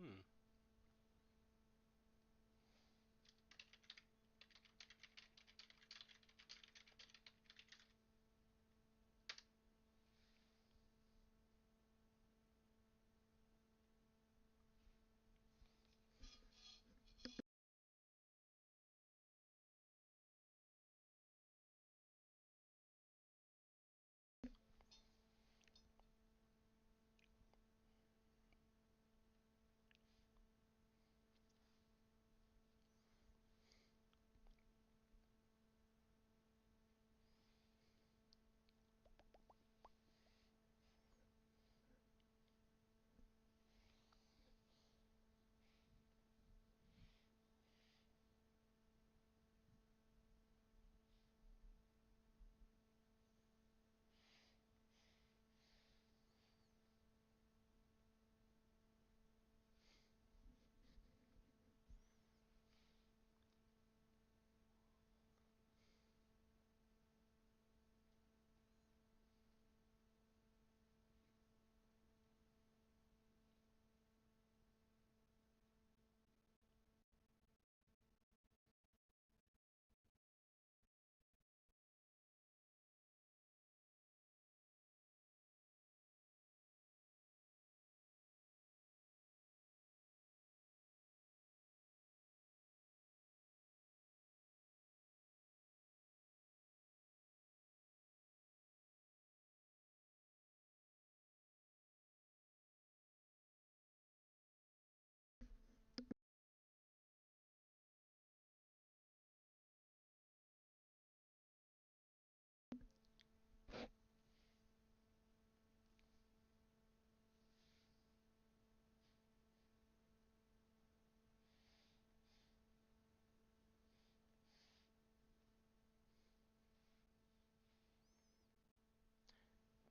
Hmm.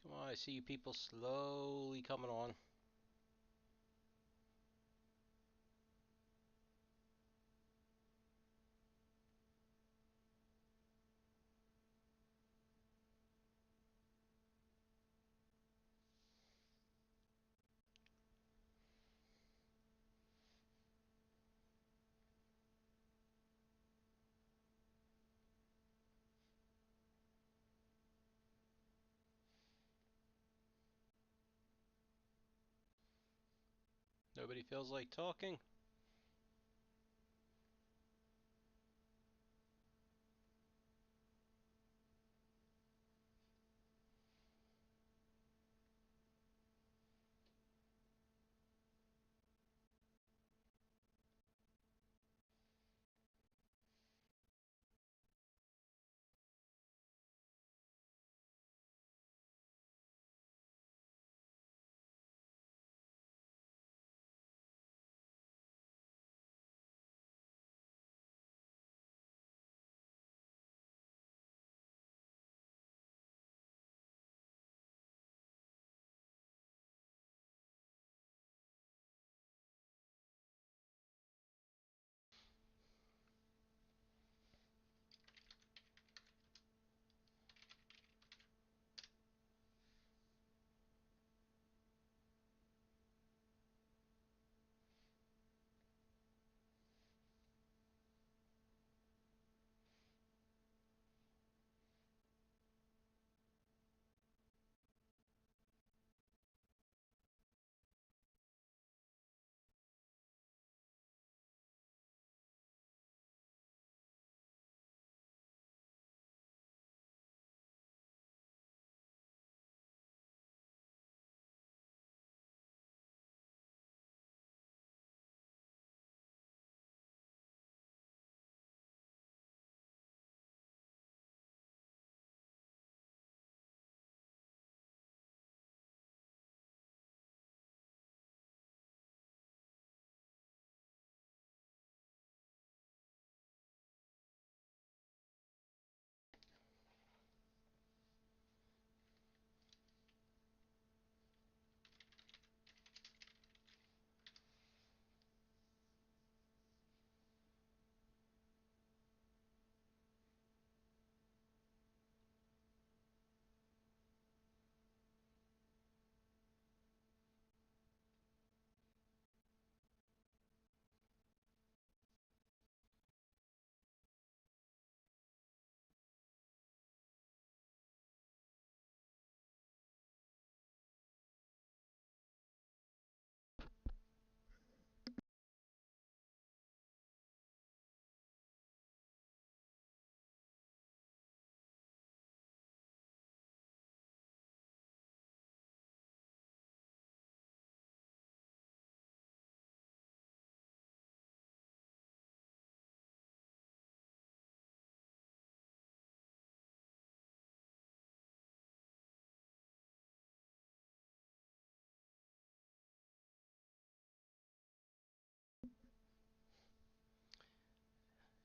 Come on, I see you people slowly coming on. Nobody feels like talking.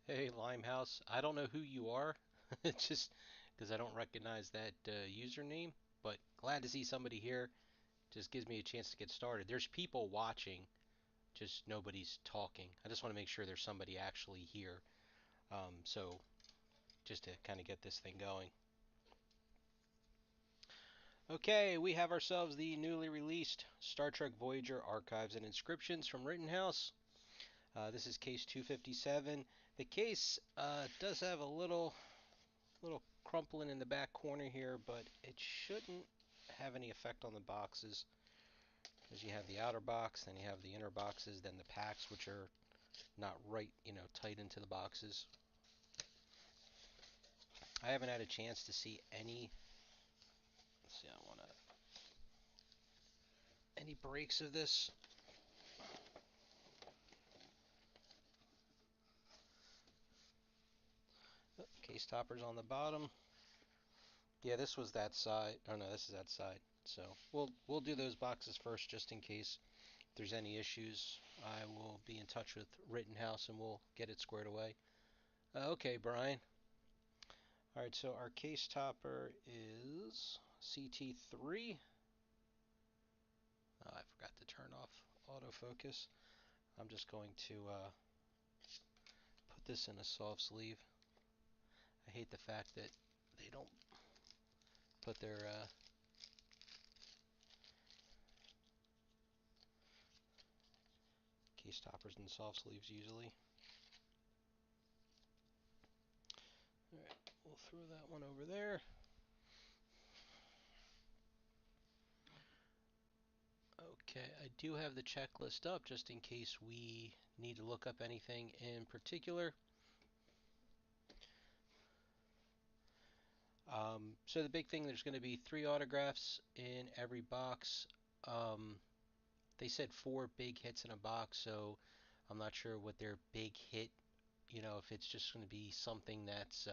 Hey, Limehouse. I don't know who you are, just because I don't recognize that username, but glad to see somebody here. Just gives me a chance to get started. There's people watching, just nobody's talking. I just want to make sure there's somebody actually here. So just to kind of get this thing going. Okay, we have ourselves the newly released Star Trek Voyager Archives and Inscriptions from Rittenhouse. This is case 257. The case does have a little crumpling in the back corner here, but it shouldn't have any effect on the boxes, because you have the outer box, then you have the inner boxes, then the packs, which are not right, tight into the boxes. I haven't had a chance to see any. Let's see, I want to any breaks of this. Oh, case toppers on the bottom. Yeah, this was that side. Oh no, this is that side. So we'll do those boxes first, just in case there's any issues. I will be in touch with Rittenhouse and we'll get it squared away. Okay, Brian. All right, so our case topper is CT3. Oh, I forgot to turn off autofocus. I'm just going to put this in a soft sleeve. I hate the fact that they don't put their case toppers in soft sleeves usually. All right, we'll throw that one over there. Okay, I do have the checklist up just in case we need to look up anything in particular. So the big thing, there's going to be 3 autographs in every box. They said 4 big hits in a box, so I'm not sure what their big hit, if it's just going to be something that's,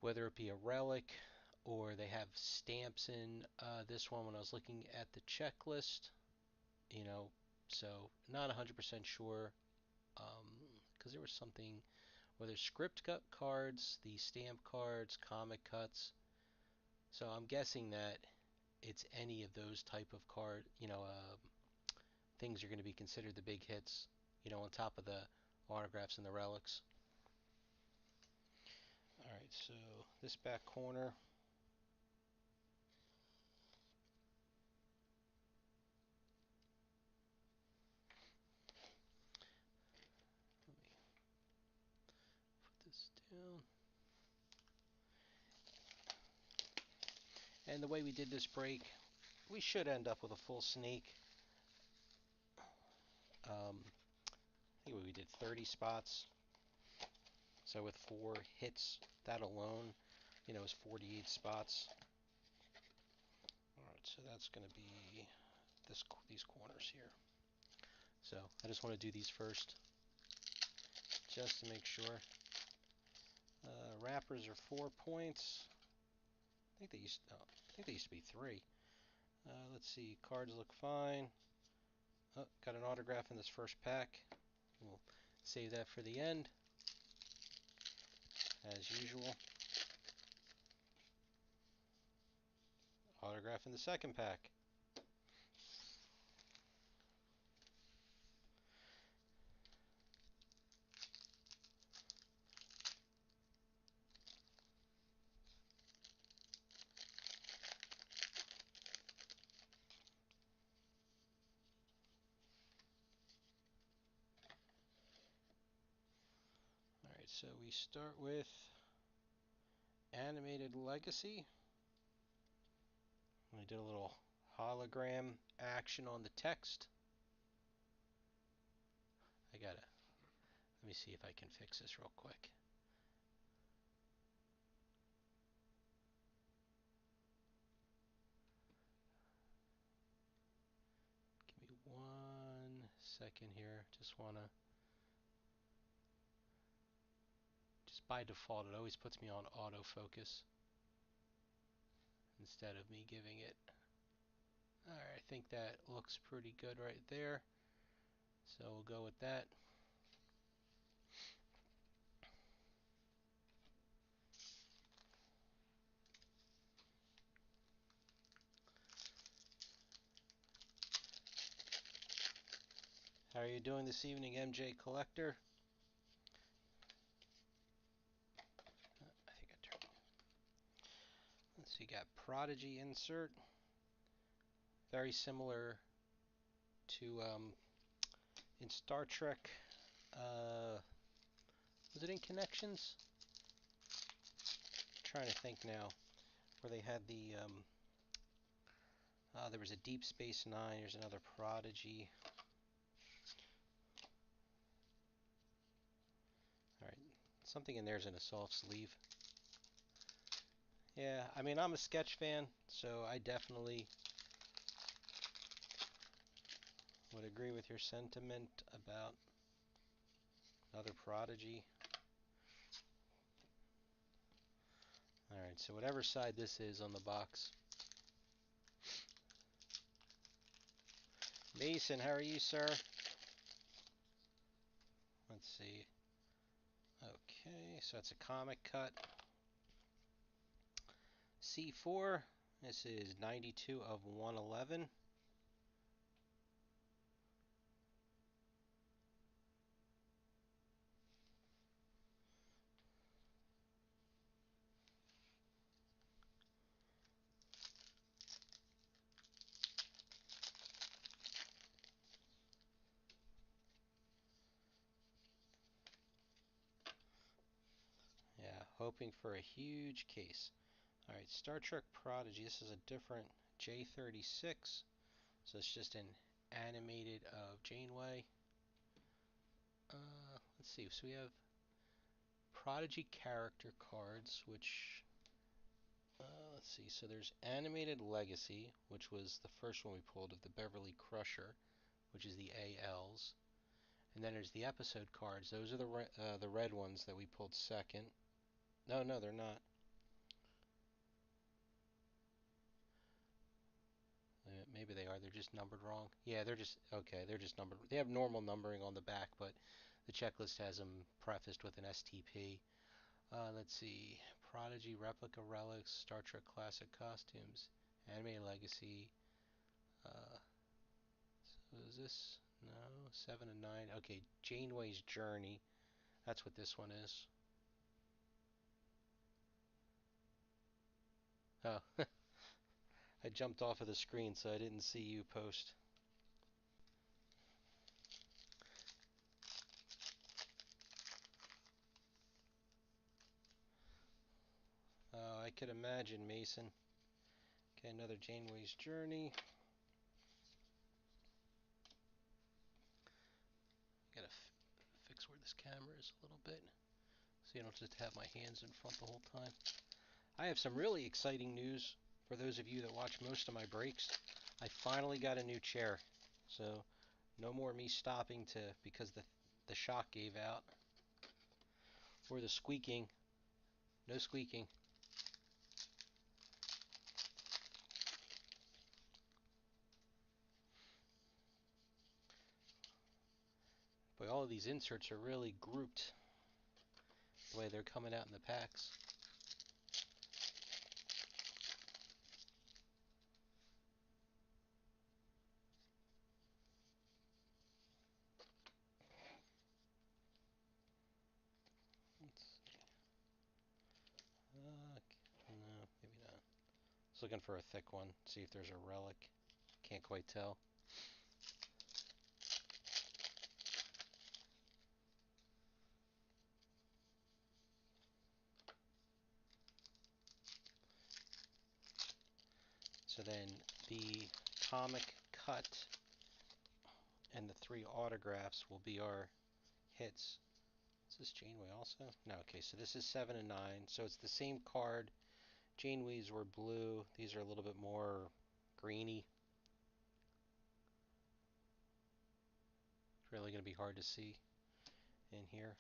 whether it be a relic or they have stamps in this one when I was looking at the checklist, so not 100% sure, because there was something, whether script cut cards, the stamp cards, comic cuts. So I'm guessing that it's any of those type of things are going to be considered the big hits, on top of the autographs and the relics. All right, so this back corner. Let me put this down. And the way we did this break, we should end up with a full snake. I think we did 30 spots. So with 4 hits, that alone, is 48 spots. All right, so that's going to be these corners here. So I just want to do these first, just to make sure. Wrappers are 4 points. I think they used to be 3. Let's see. Cards look fine. Oh, got an autograph in this first pack. We'll save that for the end, as usual. Autograph in the second pack. Alright, so we start with Animated Legacy. We did a little hologram action on the text. Let me see if I can fix this real quick. Give me 1 second here. Just by default, it always puts me on autofocus instead of me giving it. Alright, I think that looks pretty good right there. So we'll go with that. How are you doing this evening, MJ Collector? I think I turned. Let's see, you got Prodigy insert. Very similar to in Star Trek. Was it in Connections? I'm trying to think now. Where they had the there was a Deep Space Nine. There's another Prodigy. All right, something in there's in a soft sleeve. Yeah, I mean, I'm a sketch fan, so I definitely would agree with your sentiment about another Prodigy. All right, so whatever side this is on the box. Mason, how are you, sir? Let's see. Okay, so it's a comic cut. C4. This is 92 of 111. Yeah, hoping for a huge case. All right, Star Trek Prodigy. This is a different J36. So it's just an animated of Janeway. Let's see. So we have Prodigy character cards, which let's see. So there's Animated Legacy, which was the first one we pulled of the Beverly Crusher, which is the ALs. And then there's the episode cards. Those are the red ones that we pulled second. No, they're not. Maybe they are. They're just numbered wrong. Yeah, they're just okay. They're just numbered. They have normal numbering on the back, but the checklist has them prefaced with an STP. Let's see. Prodigy replica relics, Star Trek classic costumes, anime legacy. So is this? No, 7 and 9. Okay, Janeway's Journey. That's what this one is. Oh, I jumped off of the screen, so I didn't see you post. I could imagine, Mason. Okay, another Janeway's Journey. Gotta fix where this camera is a little bit, so you don't just have my hands in front the whole time. I have some really exciting news for those of you that watch most of my breaks. I finally got a new chair, so no more me stopping because the shock gave out, or the squeaking. No squeaking. But all of these inserts are really grouped the way they're coming out in the packs. No, maybe not. I was looking for a thick one, see if there's a relic. Can't quite tell. So then the comic cut and the 3 autographs will be our hits. Is this Janeway also? No, okay, so this is 7 and 9. So it's the same card. Janeway's were blue. These are a little bit more greeny. It's really going to be hard to see in here.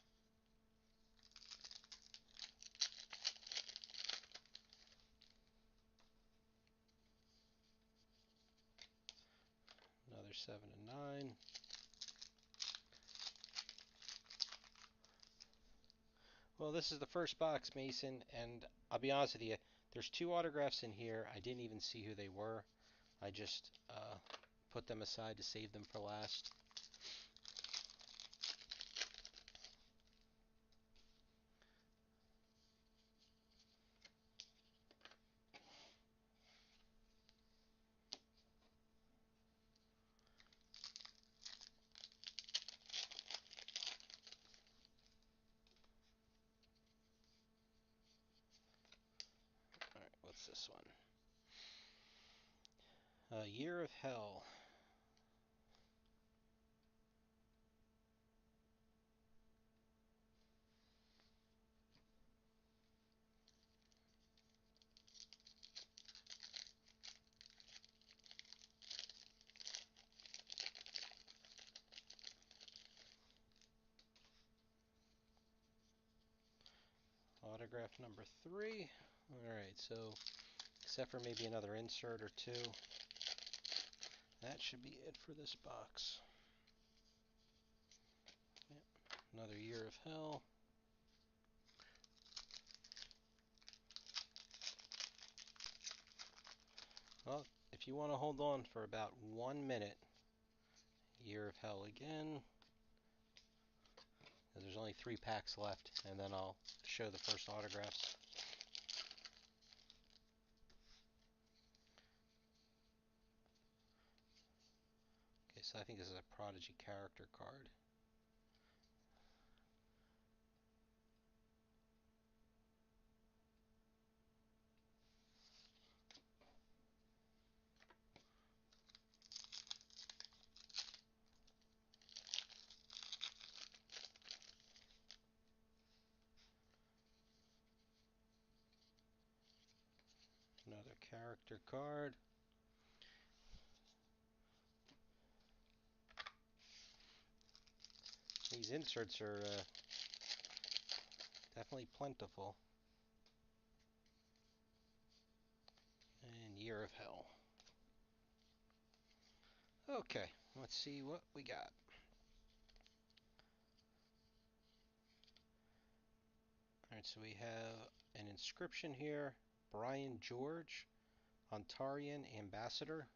Another 7 and 9. Well, this is the first box, Mason, and I'll be honest with you, there's 2 autographs in here. I didn't even see who they were. I just put them aside to save them for last. this one? Year of Hell. Autograph number 3. Alright, so except for maybe another insert or two, that should be it for this box. Yep. Another Year of Hell. Well, if you want to hold on for about 1 minute, Year of Hell again. There's only 3 packs left, and then I'll show the first autographs. Okay, so I think this is a Prodigy character card. Another character card. These inserts are definitely plentiful. And Year of Hell. Okay, let's see what we got. Alright, so we have an inscription here. Brian George, Ontarian Ambassador.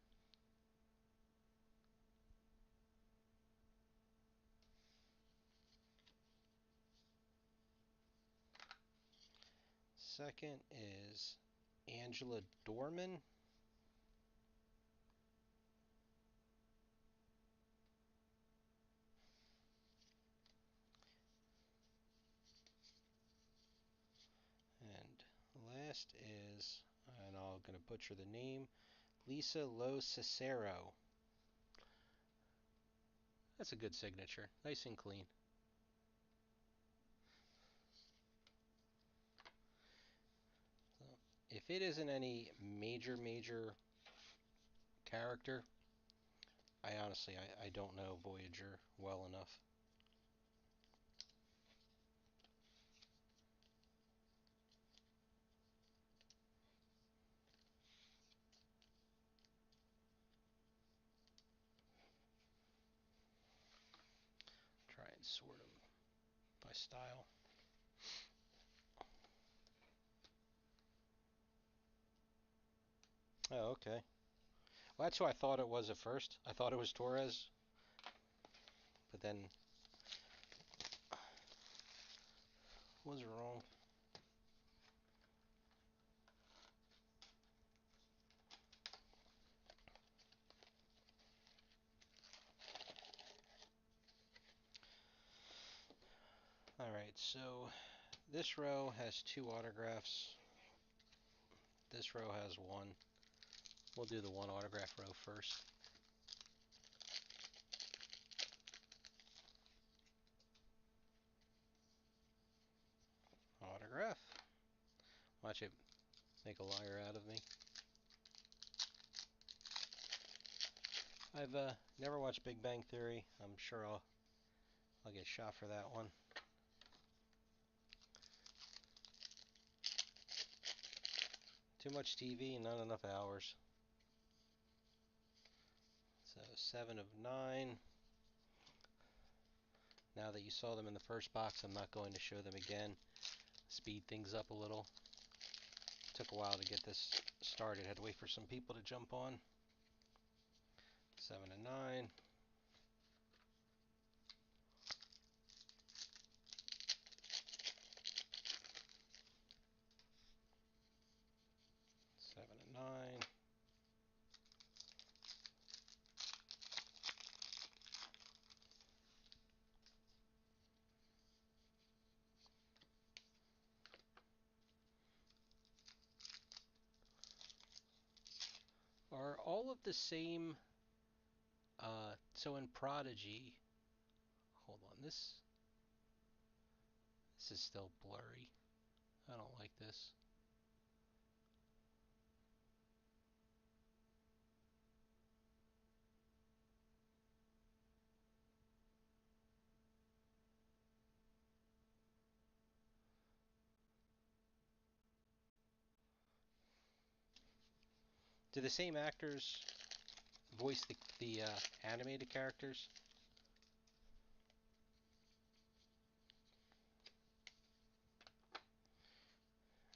Second is Angela Dorman. And last is, and I'm going to butcher the name, Lisa Lo Cicero. That's a good signature. Nice and clean. So, if it isn't any major character, I honestly, I don't know Voyager well enough. Try and sort them by style. Oh, okay. Well, that's who I thought it was at first. I thought it was Torres, but then was wrong. Alright, so this row has 2 autographs. This row has 1. We'll do the 1 autograph row first. Autograph. Watch it make a liar out of me. I've never watched Big Bang Theory. I'm sure I'll get shot for that one. Too much TV, not enough hours. So 7 of 9. Now that you saw them in the first box, I'm not going to show them again. Speed things up a little. Took a while to get this started. Had to wait for some people to jump on. 7 and 9. 7 and 9. Are all of the same? So in Prodigy, hold on, this is still blurry. I don't like this. Do the same actors voice the animated characters?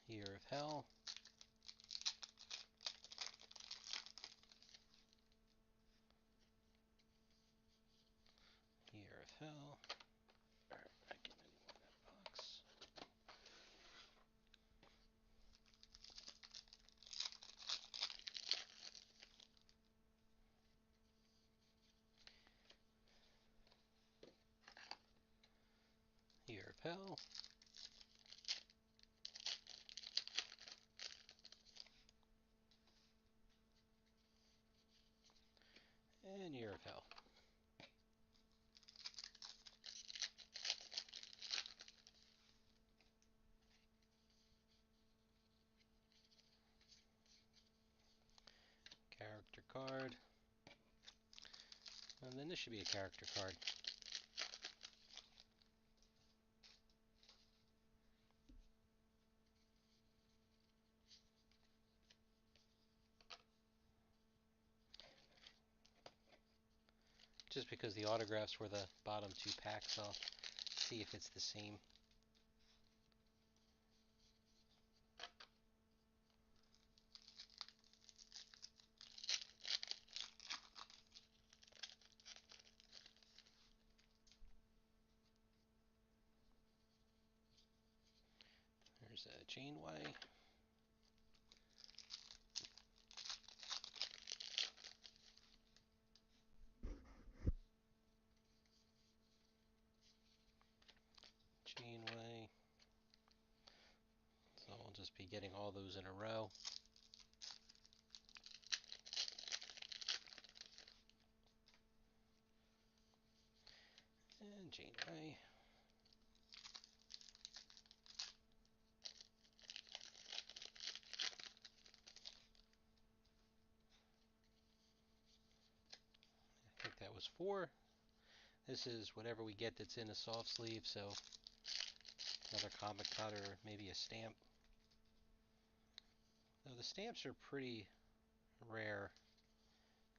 Year of Hell. Year of Hell. Alright, not getting any more in that box. Year of Hell. And Year of Hell. Character card. And then this should be a character card. Just because the autographs were the bottom two packs, I'll see if it's the same. There's a Janeway. Janeway. So I'll just be getting all those in a row. And Janeway. I think that was 4. This is whatever we get that's in a soft sleeve, so another comic cut or maybe a stamp. Now the stamps are pretty rare,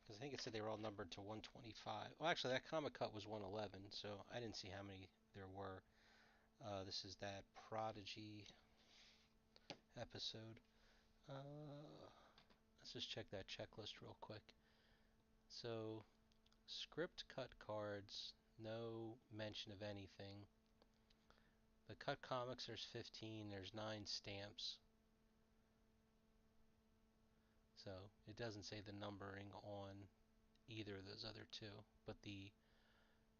because I think it said they were all numbered to 125. Well, actually, that comic cut was 111, so I didn't see how many there were. This is that Prodigy episode. Let's just check that checklist real quick. So, script cut cards, no mention of anything. The cut comics, there's 15, there's 9 stamps. So, it doesn't say the numbering on either of those other two, but the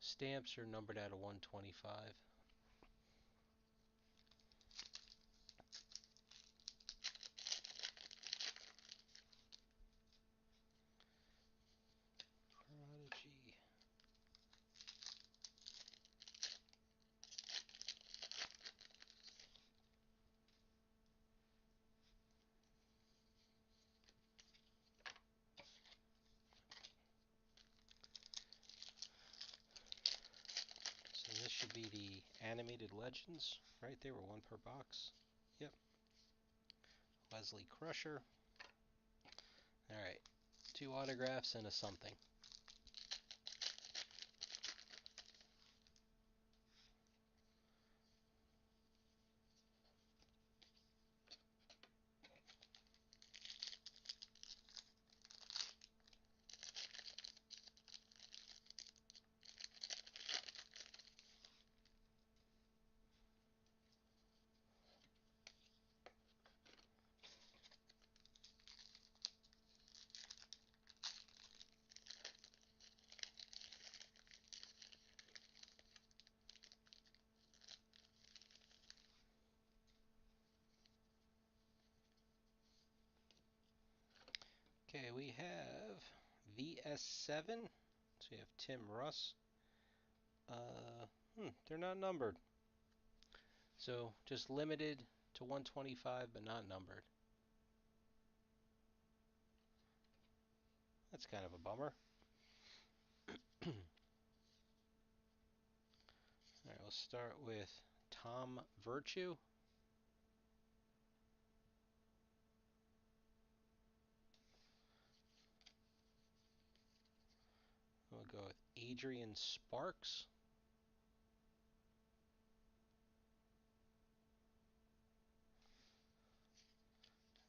stamps are numbered out of 125. Prodigy. So this should be the animated legends, right? They were 1 per box. Yep. Wesley Crusher. Alright. 2 autographs and a something. Okay, we have VS7. So we have Tim Russ. They're not numbered. So just limited to 125, but not numbered. That's kind of a bummer. All right, we'll start with Tom Virtue. We'll go with Adrian Sparks.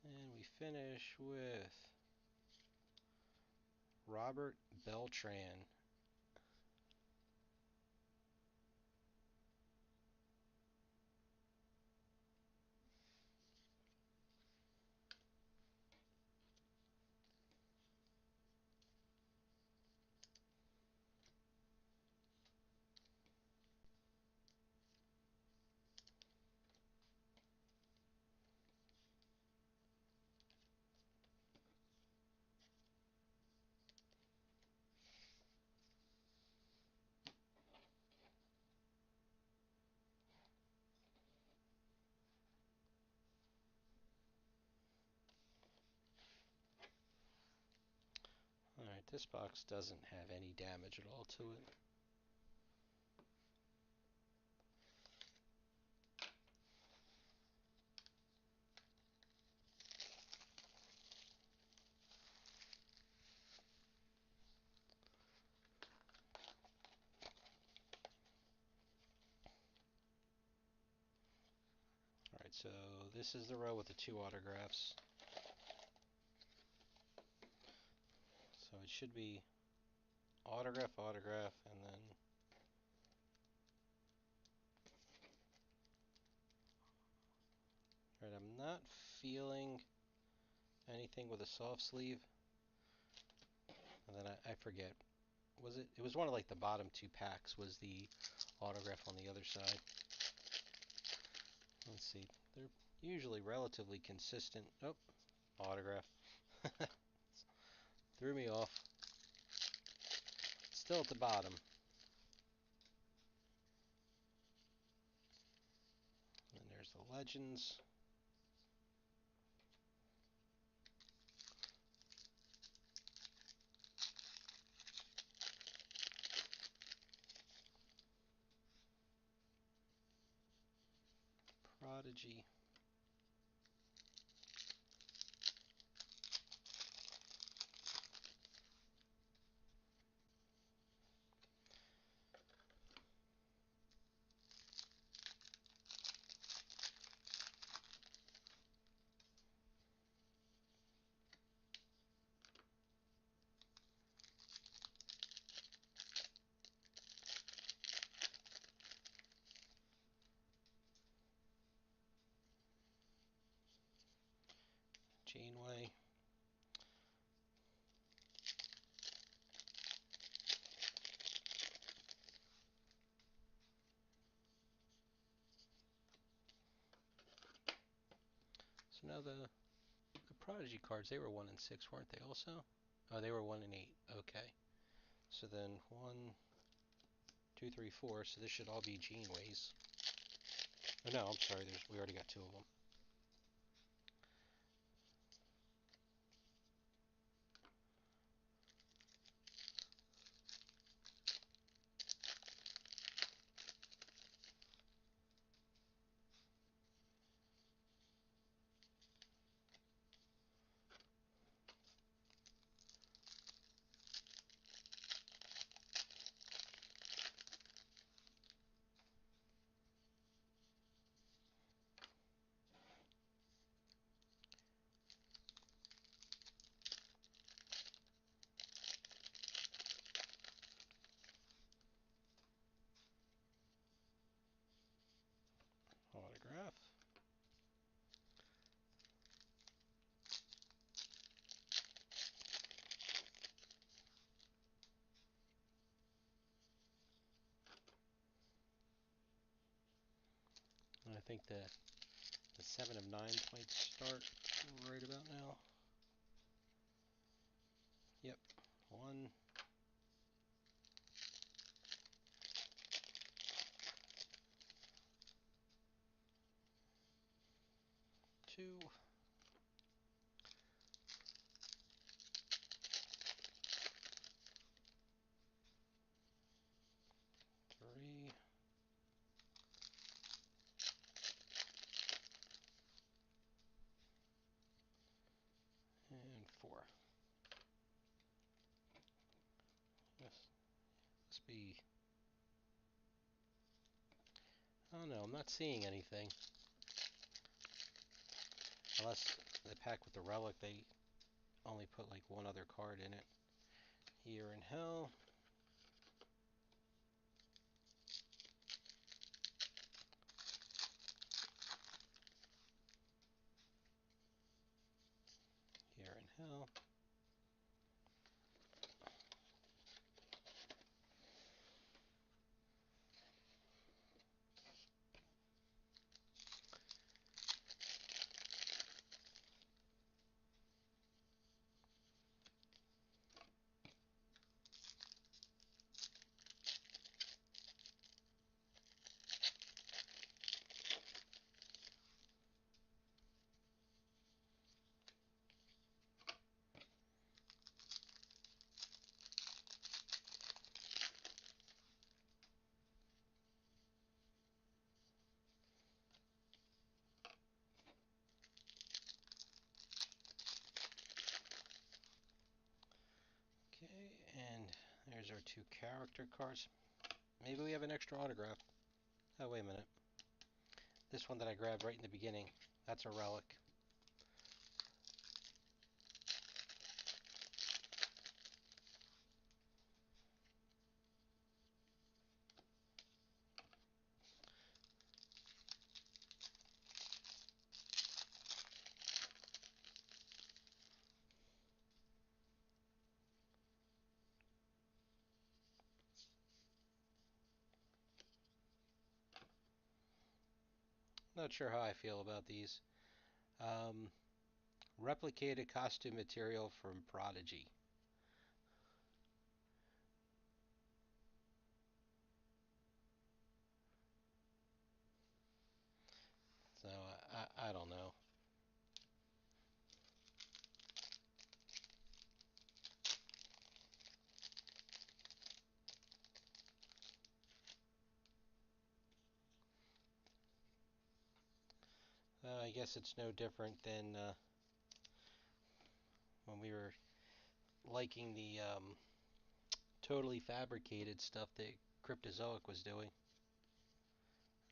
And we finish with Robert Beltran. Alright, this box doesn't have any damage at all to it. Alright, so this is the row with the 2 autographs. So it should be autograph, autograph, and then alright, I'm not feeling anything with a soft sleeve. And then I forget. It was one of like the bottom 2 packs was the autograph on the other side. Let's see. They're usually relatively consistent. Oh, autograph. Threw me off. Still at the bottom. And there's the legends. Prodigy. Janeway. So now the Prodigy cards, they were 1 and 6, weren't they also? Oh, they were 1 and 8. Okay. So then 1, 2, 3, 4. So this should all be Janeways. Oh no, I'm sorry. We already got 2 of them. Autograph. And I think the 7 of 9 might start right about now. 1, 2, 3, and 4. Yes, must be. Oh no, I'm not seeing anything. Unless the pack with the relic, they only put like one other card in it. Here in Hell. Here in Hell. Okay, and there's our 2 character cards. Maybe we have an extra autograph. Oh, wait a minute. This one that I grabbed right in the beginning, that's a relic. Not sure how I feel about these. Um, Replicated costume material from Prodigy. So I don't know. I guess it's no different than when we were liking the totally fabricated stuff that Cryptozoic was doing.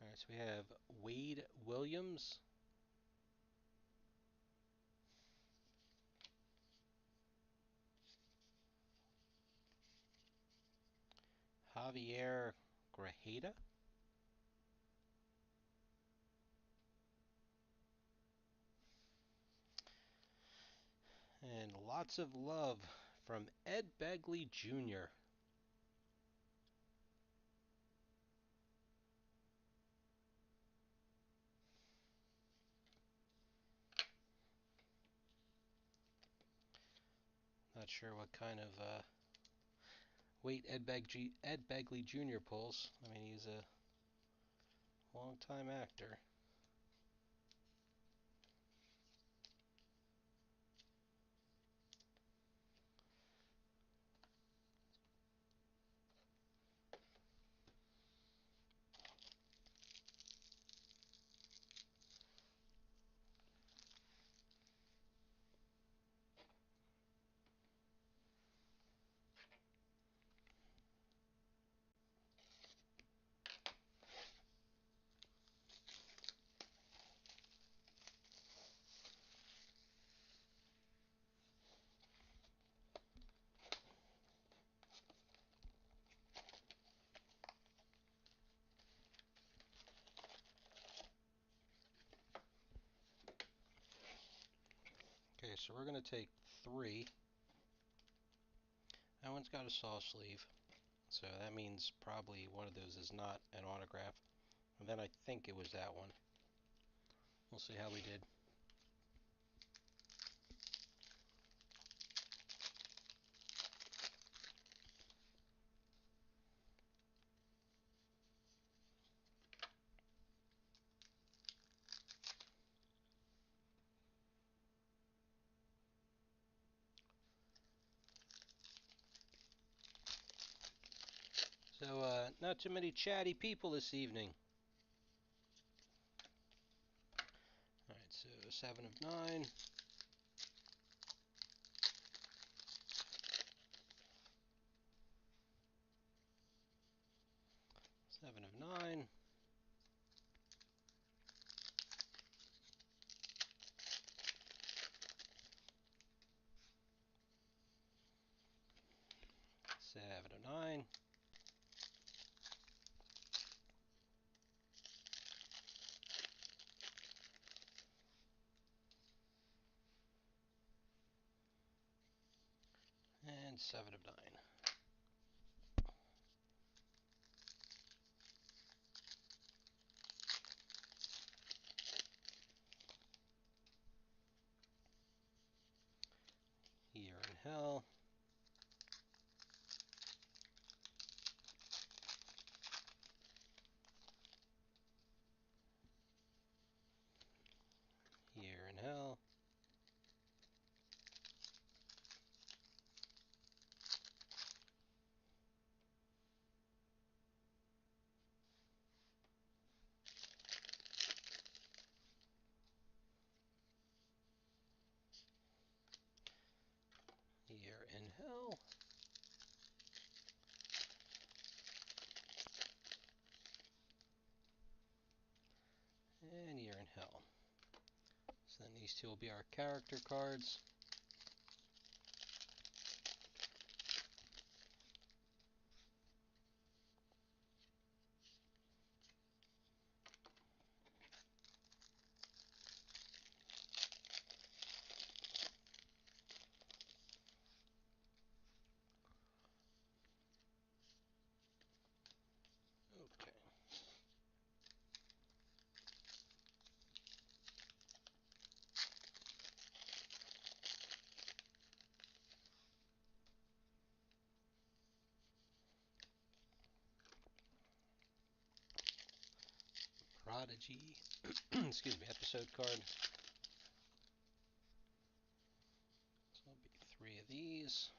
Alright, so we have Wade Williams, Javier Grajeda, and lots of love from Ed Begley Jr. Not sure what kind of weight Ed Begley Jr. pulls. I mean, he's a long-time actor. Okay, so we're going to take 3. That one's got a saw sleeve, so that means probably one of those is not an autograph. And then I think it was that one. We'll see how we did. So, not too many chatty people this evening. Alright, so 7 of 9. 7 of 9. 7 of 9. 7 of 9. Year in Hell. Year in Hell. Year in Hell. And Year in Hell. So then these two will be our character cards. Okay. Prodigy. Excuse me, episode card. So it'll be 3 of these.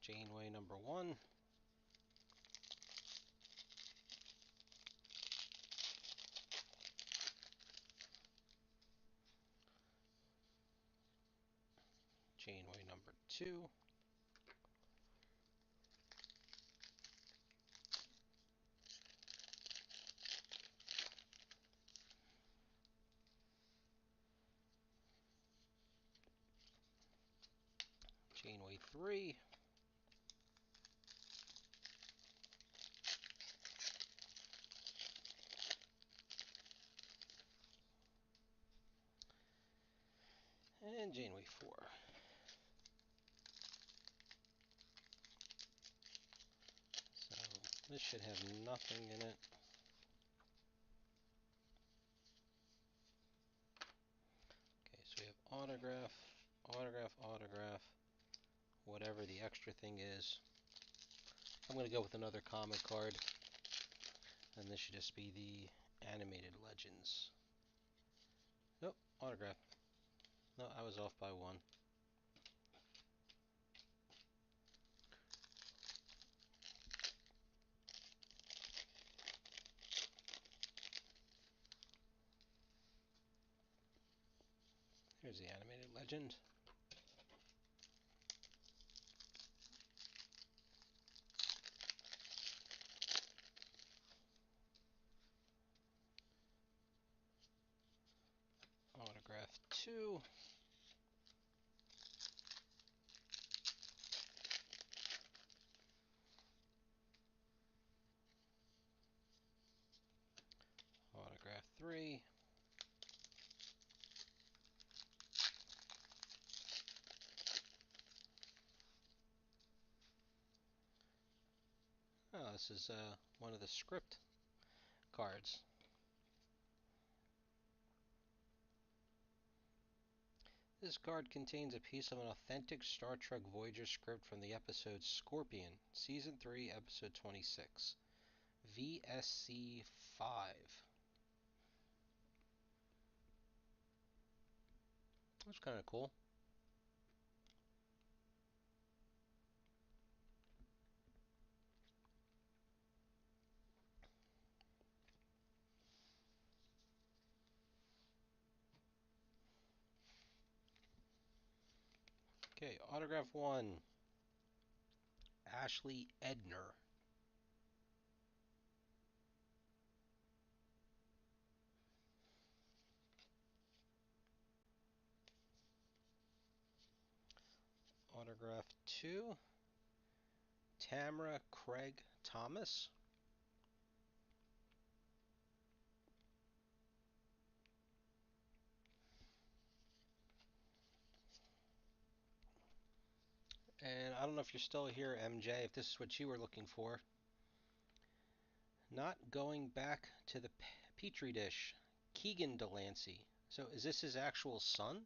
Janeway number 1. Janeway number 2. Janeway 3. And Janeway 4. So this should have nothing in it. Okay, so we have autograph, autograph, autograph, whatever the extra thing is. I'm going to go with another comic card. And this should just be the animated legends. Nope, autograph. No, I was off by 1. Here's the animated legend. Autograph 2. Autograph 3. Oh, this is one of the script cards. This card contains a piece of an authentic Star Trek Voyager script from the episode Scorpion, Season 3, Episode 26. VSC 5. That's kind of cool. Okay, autograph 1. Ashley Edner. Autograph 2. Tamara Craig Thomas. And I don't know if you're still here, MJ, if this is what you were looking for. Not going back to the Petri dish. Keegan Delancey. So is this his actual son?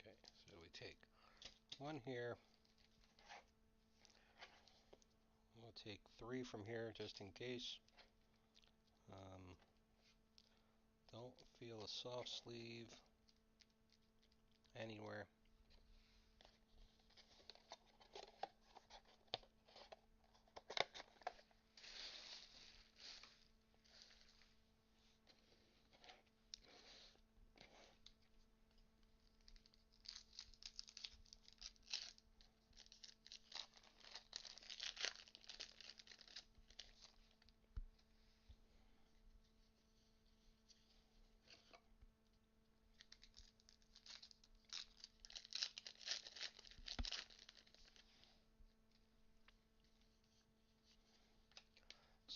Okay, so we take one here. We'll take 3 from here just in case. Don't feel a soft sleeve anywhere.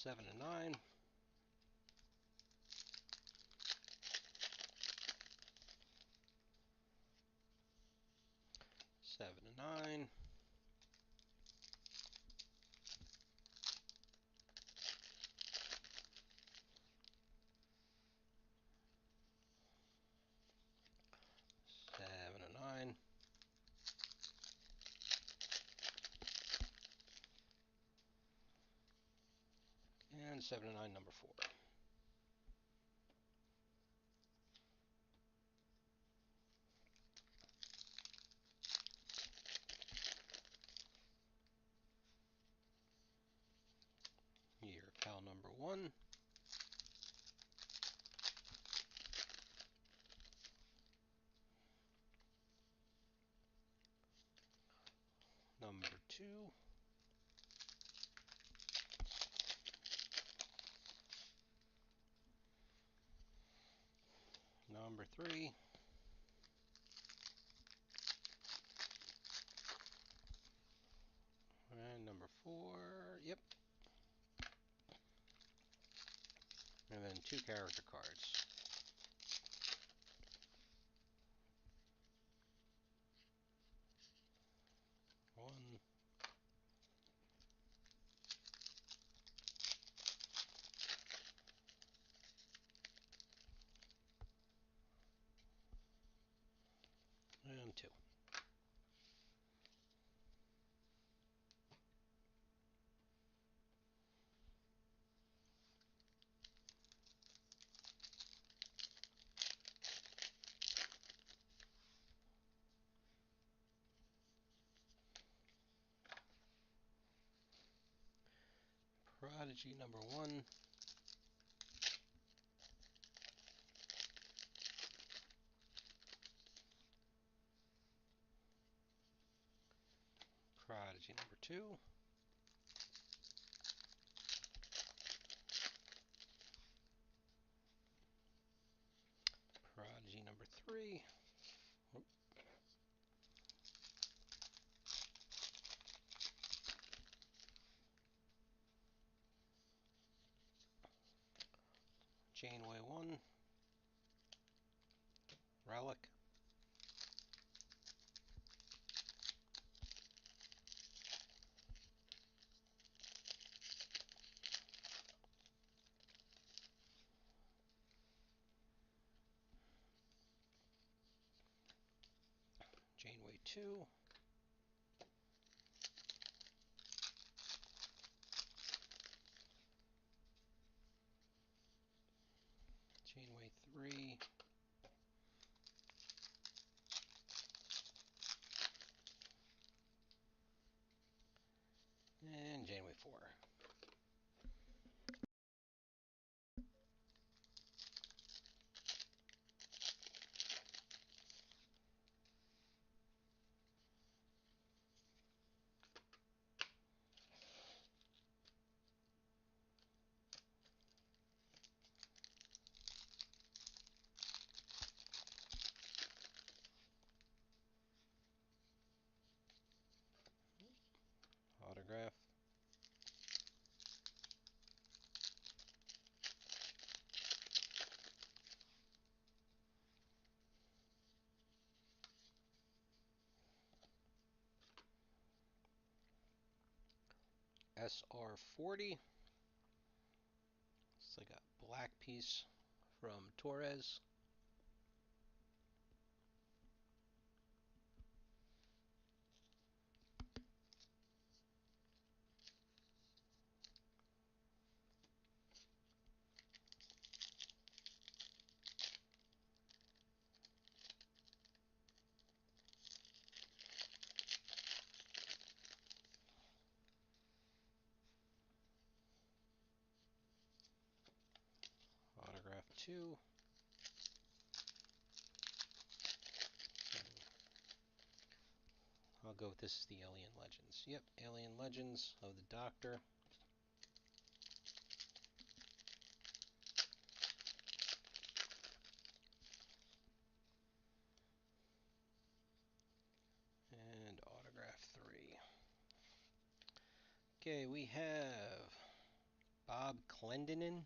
Seven and 9. 7 and 9. 7 and 9. And 7 and 9, number 4. Here, pal number 1. Number 2. Number 3. And number 4. Yep. And then 2 character cards. One. And 2. Prodigy number 1. Prodigy number 2. Prodigy number 3. Janeway 1. Relic. Janeway 2. Janeway 3. And Janeway 4. Autograph. SR40. It's like a black piece from Torres. Autograph 2. I'll go with this is the Alien Legends. Yep, Alien Legends of the Doctor. And autograph 3. Okay, we have Bob Clendenin.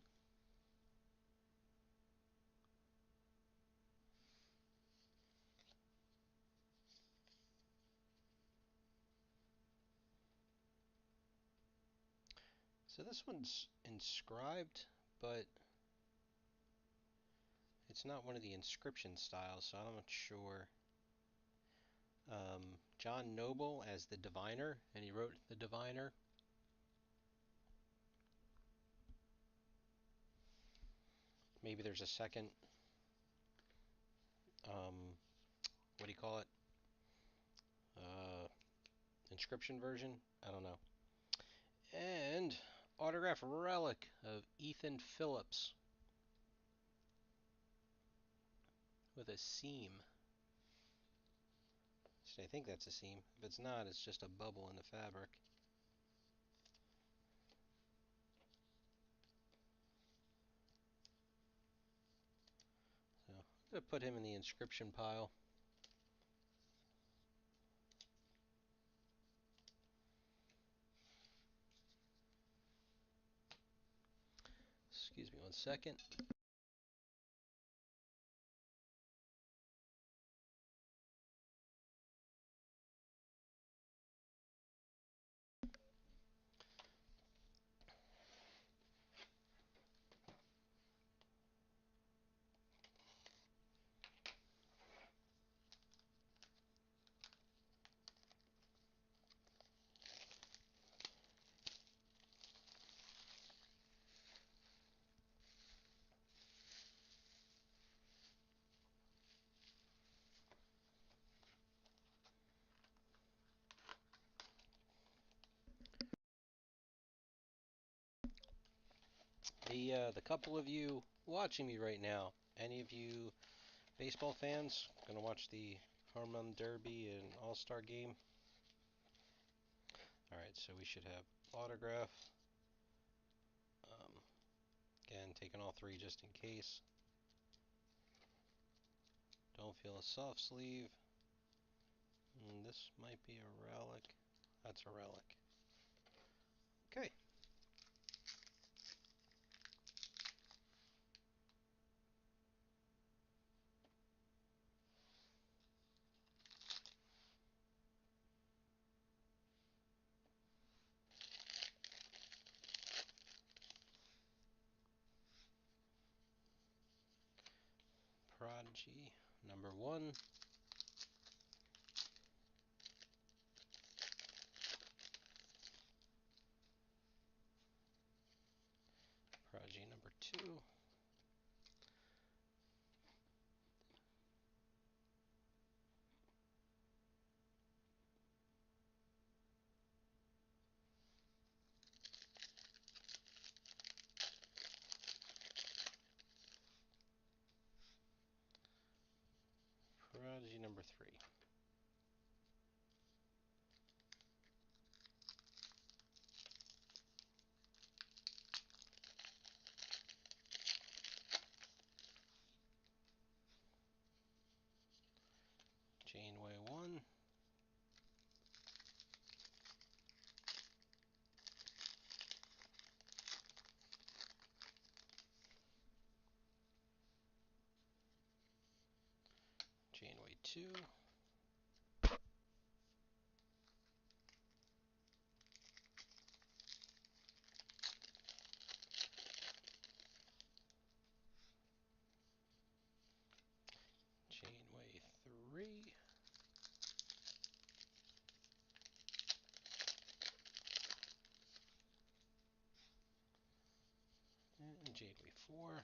So this one's inscribed, but it's not one of the inscription styles, so I'm not sure. John Noble as the Diviner, and he wrote the Diviner. Maybe there's a second, what do you call it? Inscription version? I don't know. And autograph relic of Ethan Phillips with a seam. So I think that's a seam. If it's not, it's just a bubble in the fabric. So I'm going to put him in the inscription pile. Excuse me one second. The couple of you watching me right now, any of you baseball fans gonna watch the Home Run Derby and All-Star game? All right, so we should have autograph. Um, Again, taking all three just in case. Don't feel a soft sleeve. This might be a relic. That's a relic. Okay. Prodigy number 1. Prodigy number 2. Prodigy number 3. Janeway 1. Janeway 2. Janeway 3. And Janeway 4.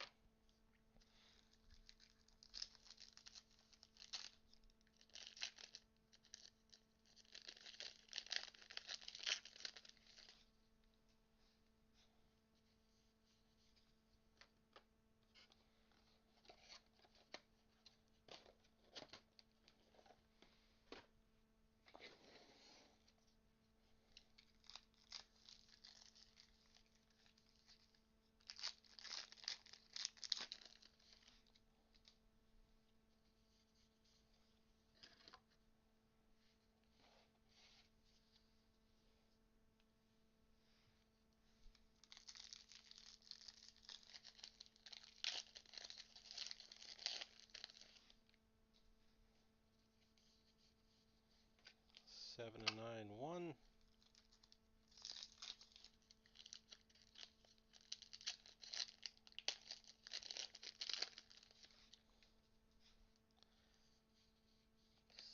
Seven and 9, 1.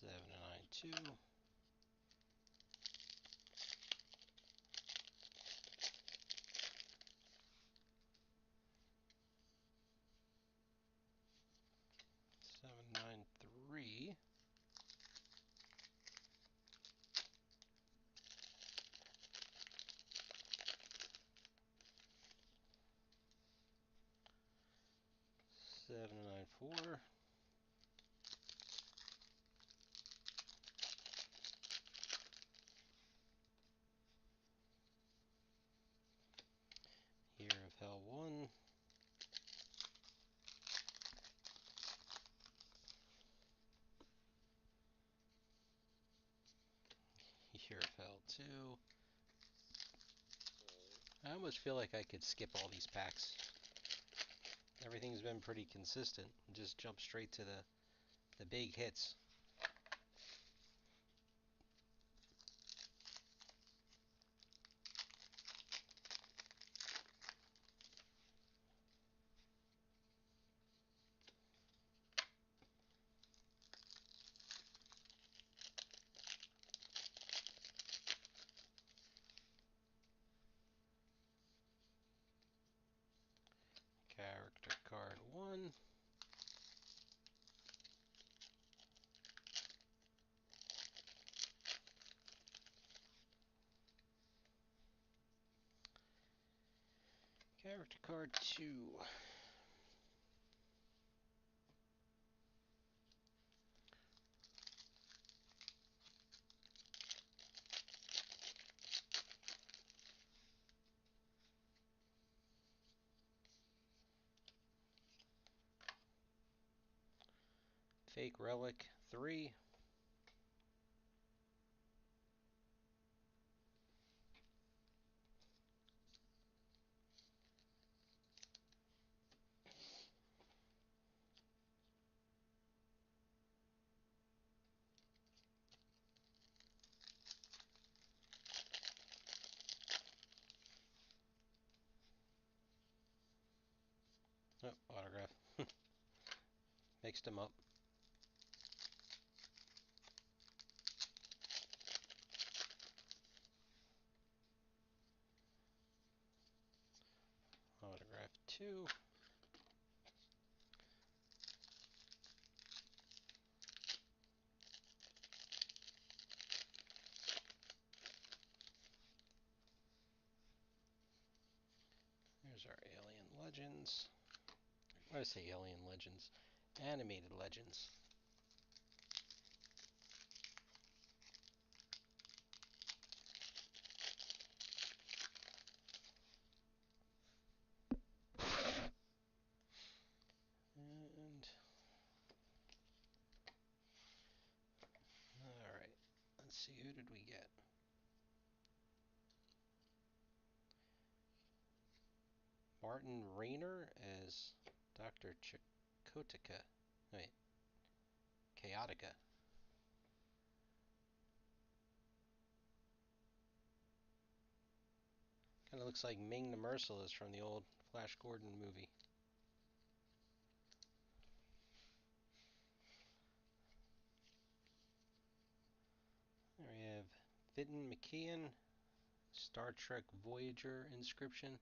7 and 9, 2. 7, 9, 3. Seven and 9, 4. Year of Hell 1. Year of Hell 2. I almost feel like I could skip all these packs. Everything's been pretty consistent. Just jump straight to the big hits. Character card 1. Character card 2. Fake Relic 3. Oh, autograph. Mixed them up. Autograph 2. There's our Alien Legends. Why did I say Alien Legends? Animated Legends. And alright, let's see, who did we get? Martin Rayner as Dr. Chakotay. Wait, Chaotica. Kind of looks like Ming the Merciless from the old Flash Gordon movie. There we have Vinton McKeon, Star Trek Voyager Inscription.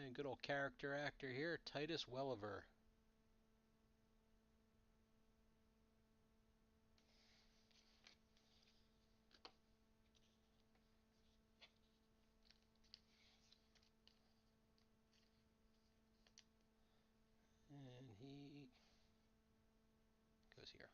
And good old character actor here, Titus Welliver. And he goes here.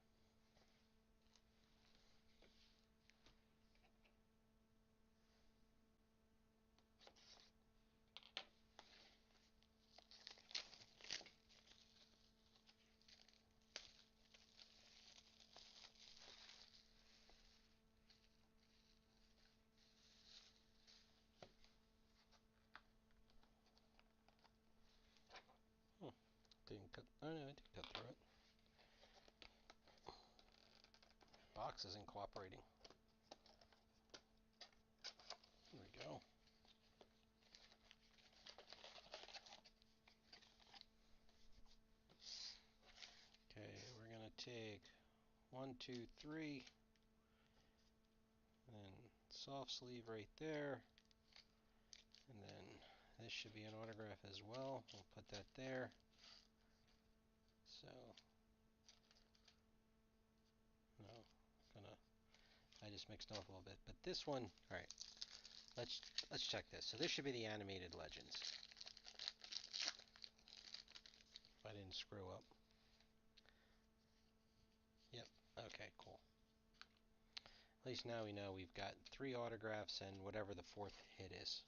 Hmm. Didn't cut. Oh no, I did cut through it. Box isn't cooperating. There we go. Okay, we're gonna take 1, 2, 3, and soft sleeve right there, and then this should be an autograph as well. We'll put that there. So, no, I just mixed up a little bit. But this one, all right. Let's check this. So this should be the Animated Legends. If I didn't screw up. Yep. Okay, cool. At least now we know we've got 3 autographs and whatever the 4th hit is.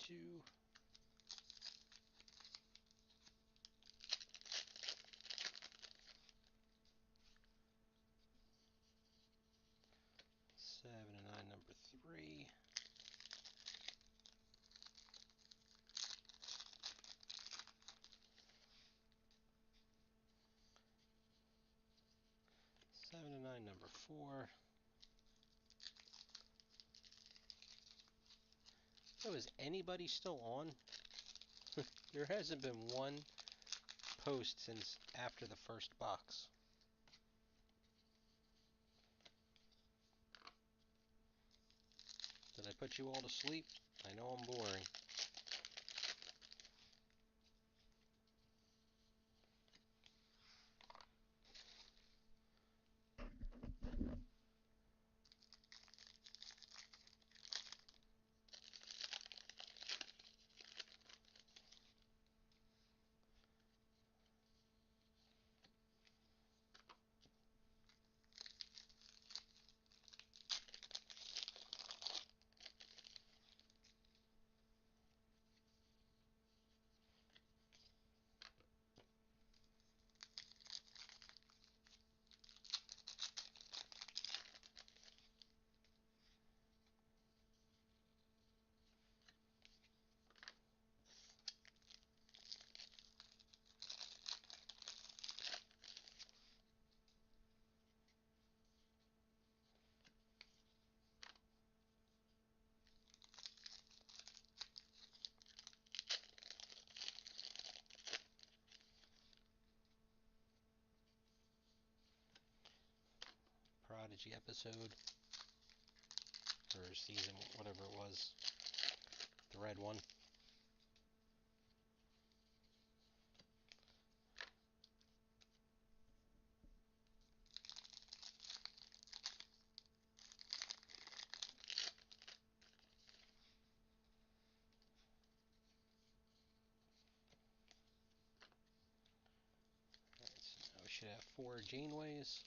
2. Seven and 9, number 3. 7 and 9, number 4. So is anybody still on? There hasn't been one post since after the first box. Did I put you all to sleep? I know I'm boring. Prodigy episode, or season, whatever it was, the red one. Alright, so now we should have 4 Janeways.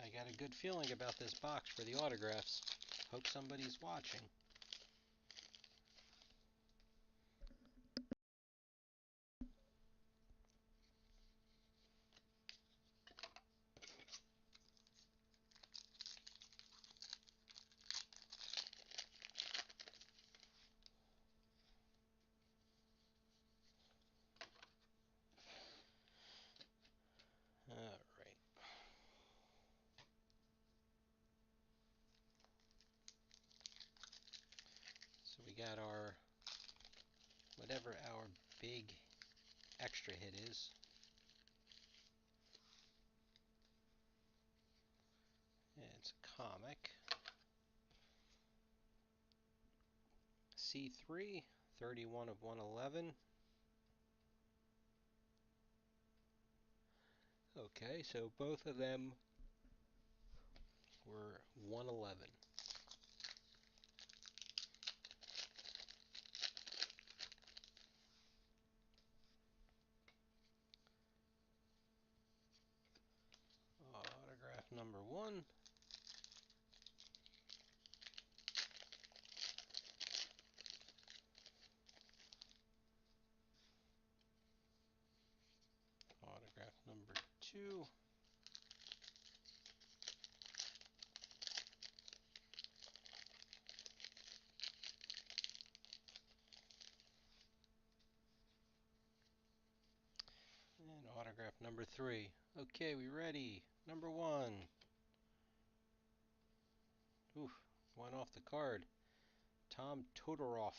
I got a good feeling about this box for the autographs. Hope somebody's watching. Alright. So we got our, whatever our big extra hit is. It's a comic. C3, 31 of 111. Okay, so both of them were 111. Autograph number 1. Autograph number 2. And autograph number 3. Okay, we ready. Number 1. Oof, went off the card. Tom Todorov.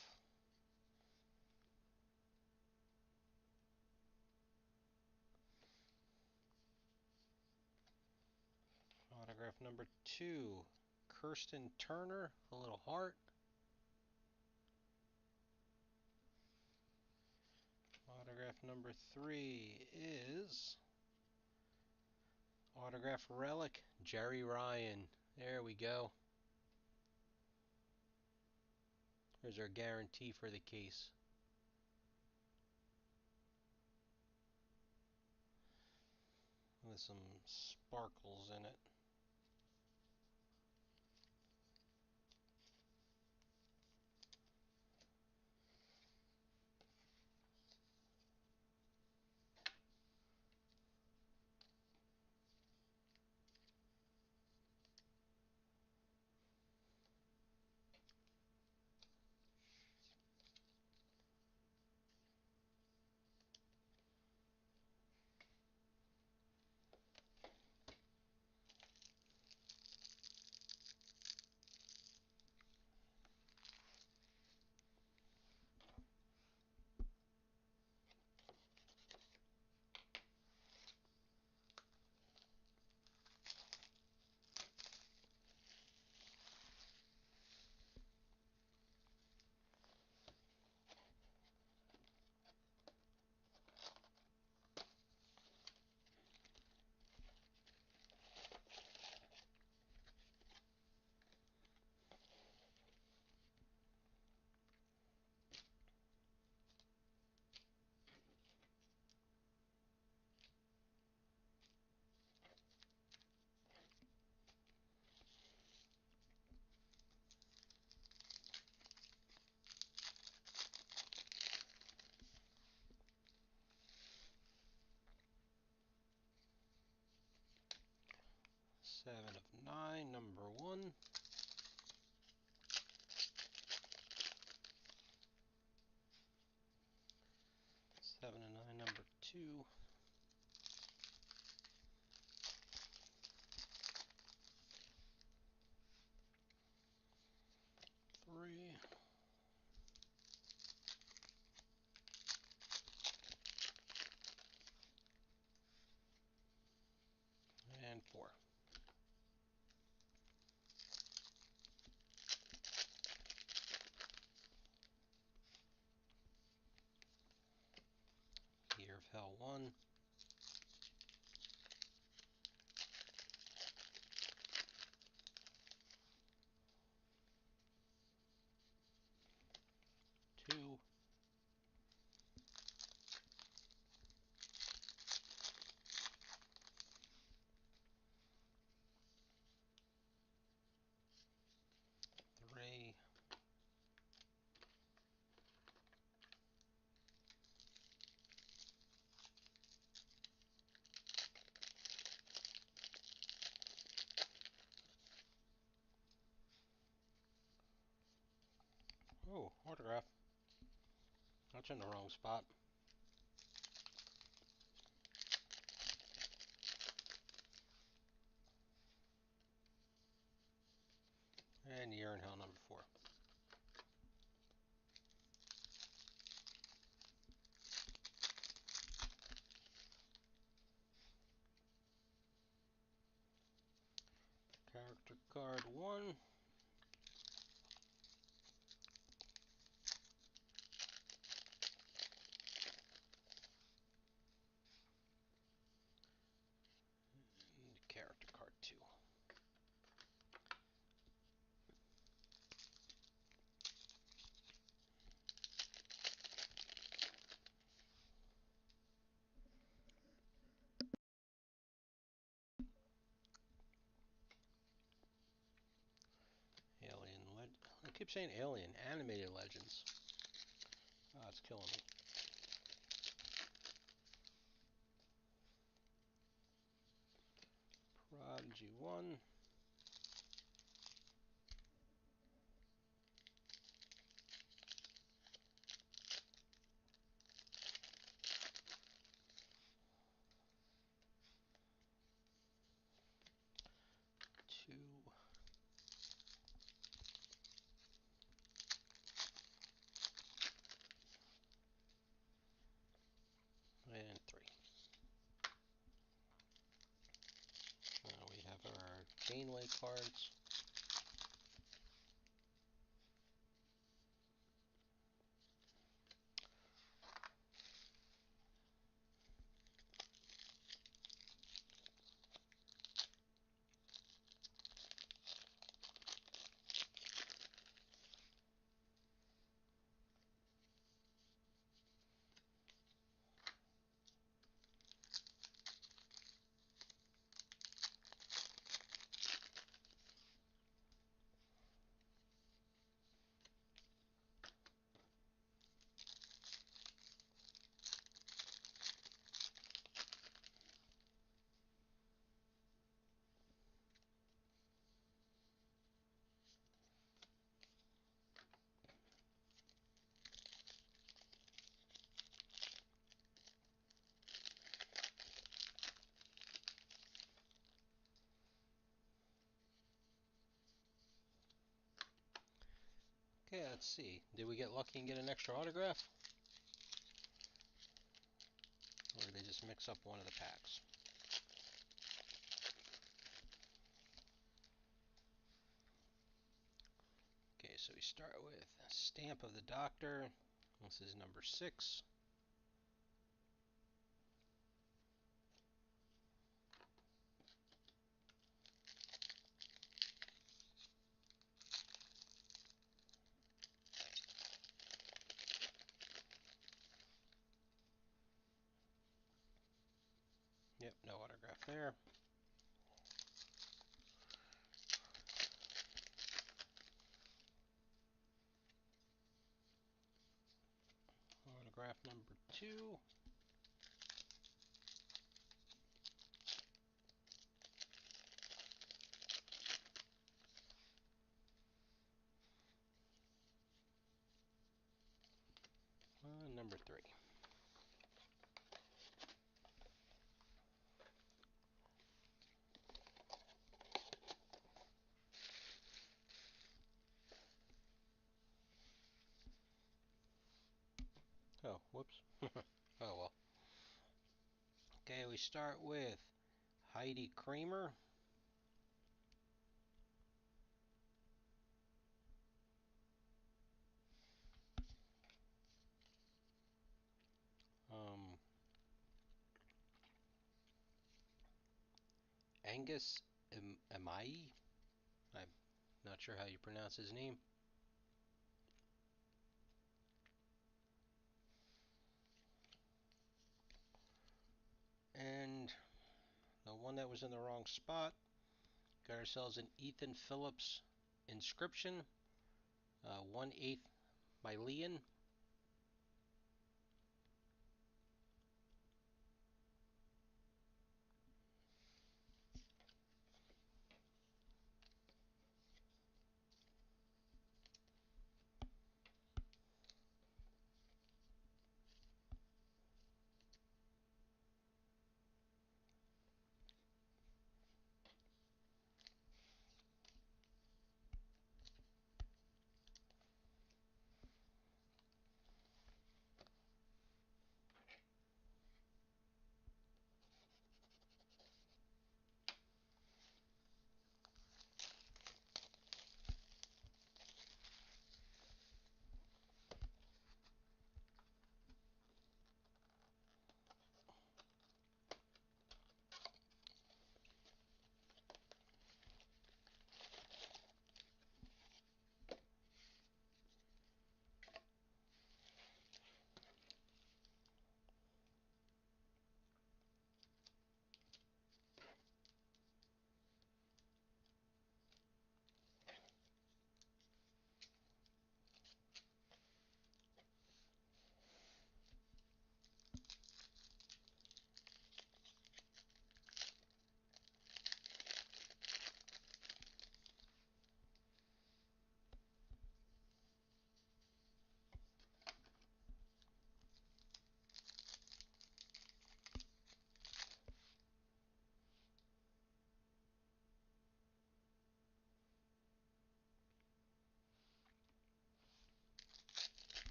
number 2, Kirsten Turner, a little heart. Autograph number 3 is autograph relic, Jerry Ryan. There we go. There's our guarantee for the case. With some sparkles in it. Seven of 9, number 1. 7 of 9, number 2. 3. And 4. Year of Hell 1. 2. Three. Oh, autograph. That's in the wrong spot. And Year in Hell number 4. Character card 1. And character card 2. I keep saying Alien. Animated Legends. Oh, it's killing me. Prodigy 1. 2. And 3. Now we have our laneway cards. Okay, let's see. Did we get lucky and get an extra autograph? Or did they just mix up one of the packs? Okay, so we start with Stamp of the Doctor. This is number 6. Yep, no autograph there. Autograph number 2. Number 3. Oh, whoops. Oh well. Okay, we start with Heidi Kramer. Um, Angus Amai. I'm not sure how you pronounce his name. And the one that was in the wrong spot. Got ourselves an Ethan Phillips Inscription. 1/8 Mylian.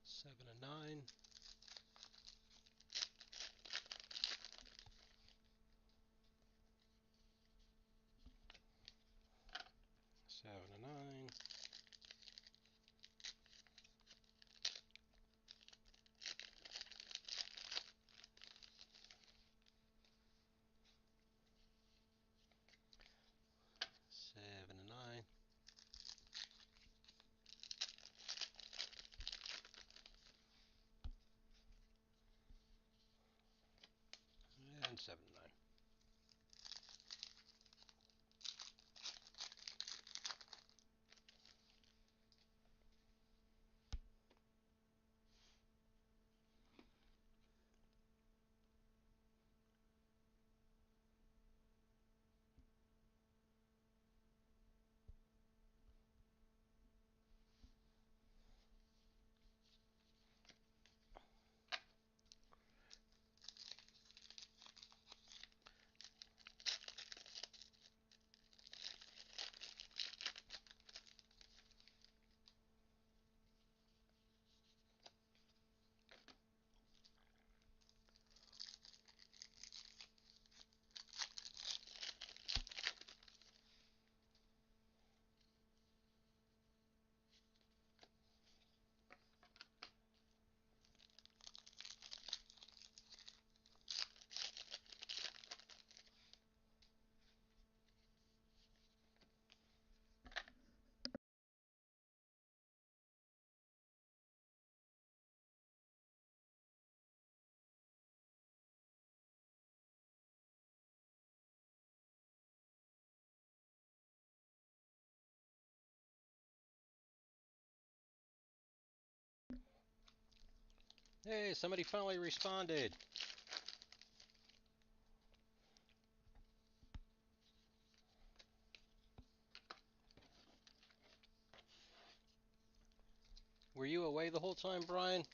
Seven and 9. Hey, somebody finally responded. Were you away the whole time, Brian?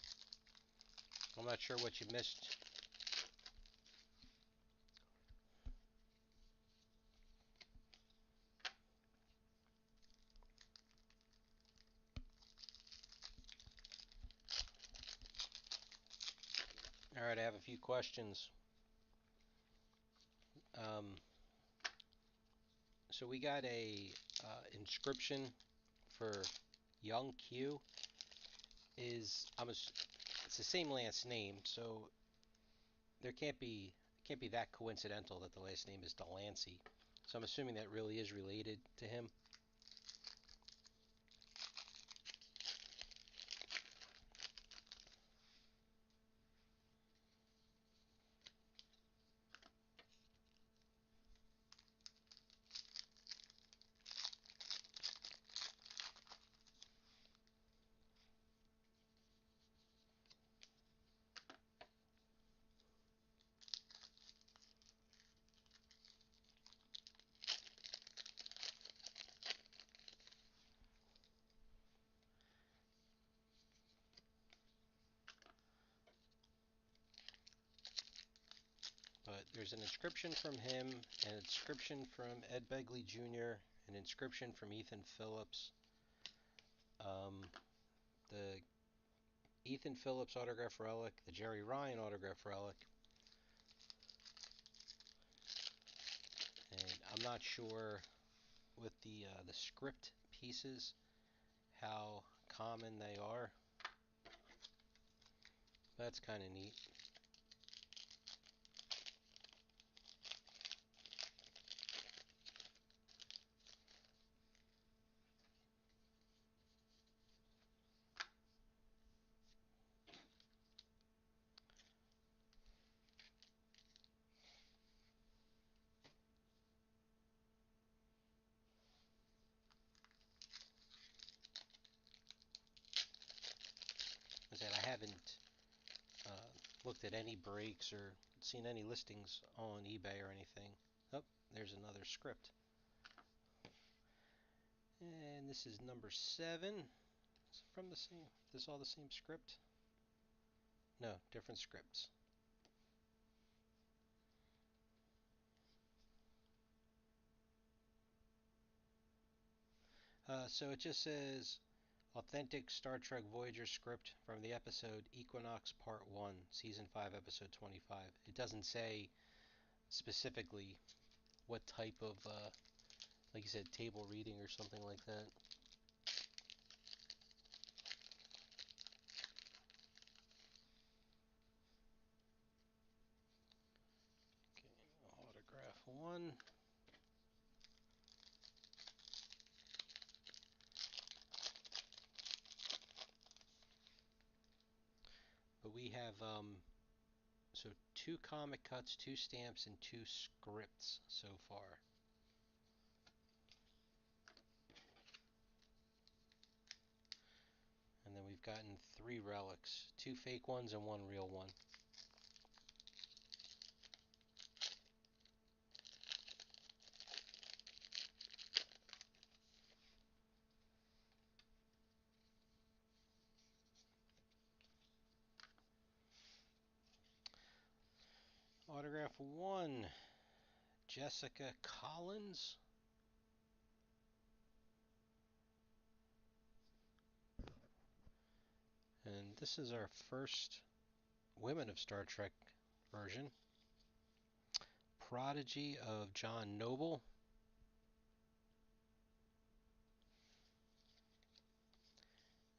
I'm not sure what you missed. All right, I have a few questions. Um, so we got a inscription for Young Q. It's the same last name, so there can't be that coincidental that the last name is Delancey. So I'm assuming that really is related to him. But there's an inscription from him, an inscription from Ed Begley Jr., an inscription from Ethan Phillips. The Ethan Phillips autograph relic, the Jerry Ryan autograph relic, and I'm not sure with the script pieces how common they are. That's kind of neat. As I said, I haven't looked at any breaks or seen any listings on eBay or anything. Oh, there's another script. And this is number 7. Is it from the same? Is this all the same script? No, different scripts. So it just says authentic Star Trek Voyager script from the episode Equinox Part 1, Season 5, Episode 25. It doesn't say specifically what type of, like you said, table reading or something like that. Okay, autograph 1. But we have so 2 comic cuts, 2 stamps, and 2 scripts so far. And then we've gotten 3 relics, 2 fake ones and 1 real one. Autograph 1, Jessica Collins. And this is our first Women of Star Trek version. Prodigy of John Noble.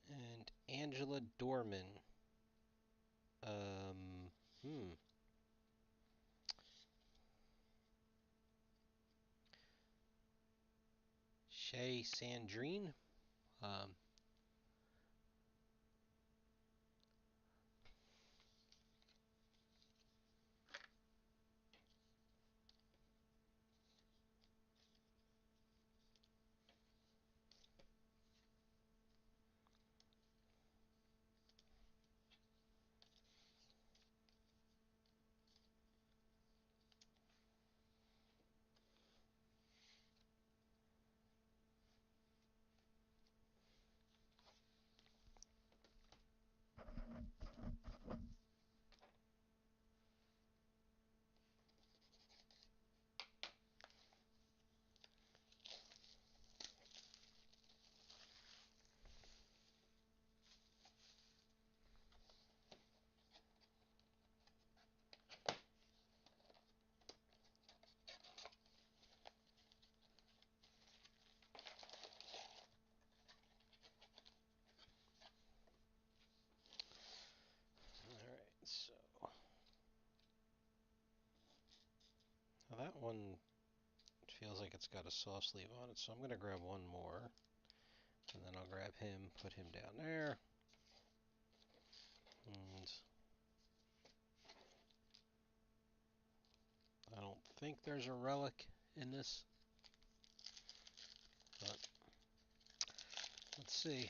And Angela Dorman. Um, hmm. Shay Sandrine. Um, that one feels like it's got a soft sleeve on it, so I'm going to grab one more. And then I'll grab him, put him down there. And I don't think there's a relic in this, but let's see.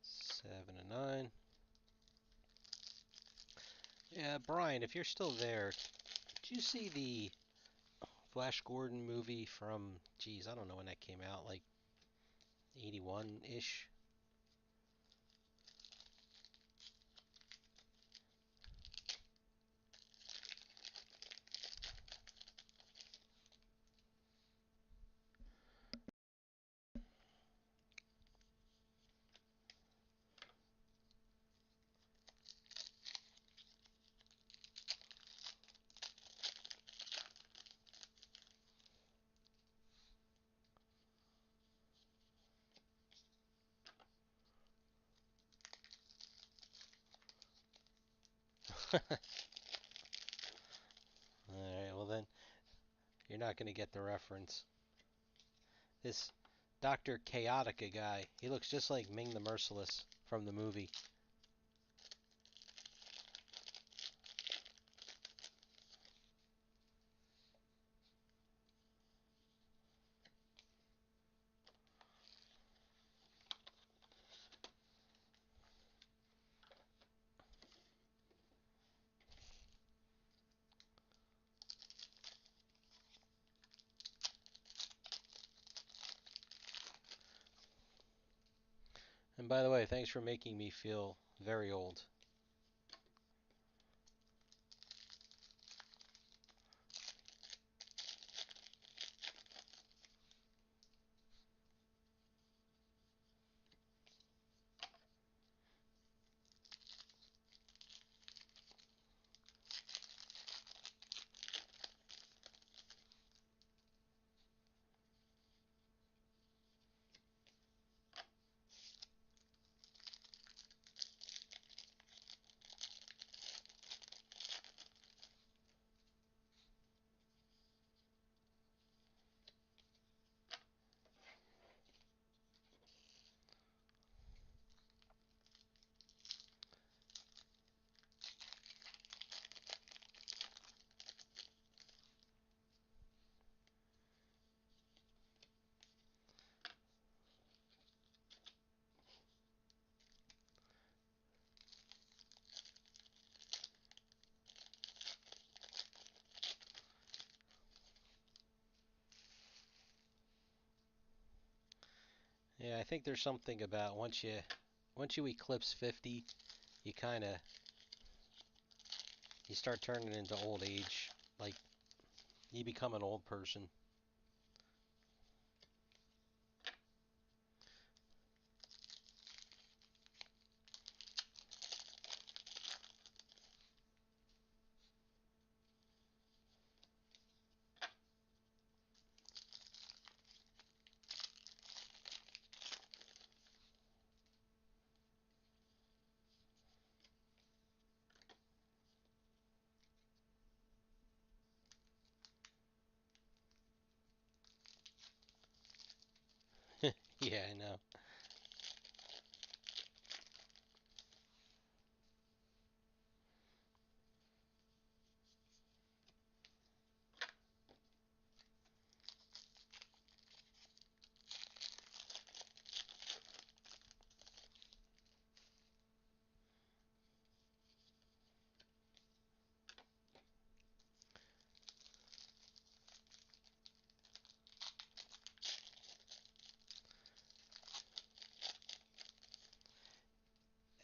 Seven and nine. Yeah, Brian, if you're still there, did you see the Flash Gordon movie from, geez, I don't know when that came out, like 81-ish? Alright, well then, you're not going to get the reference. This Dr. Chaotica guy, he looks just like Ming the Merciless from the movie. And by the way, thanks for making me feel very old. Yeah, I think there's something about once you eclipse 50, you kind of you start turning into old age. Like you become an old person. Yeah, I know.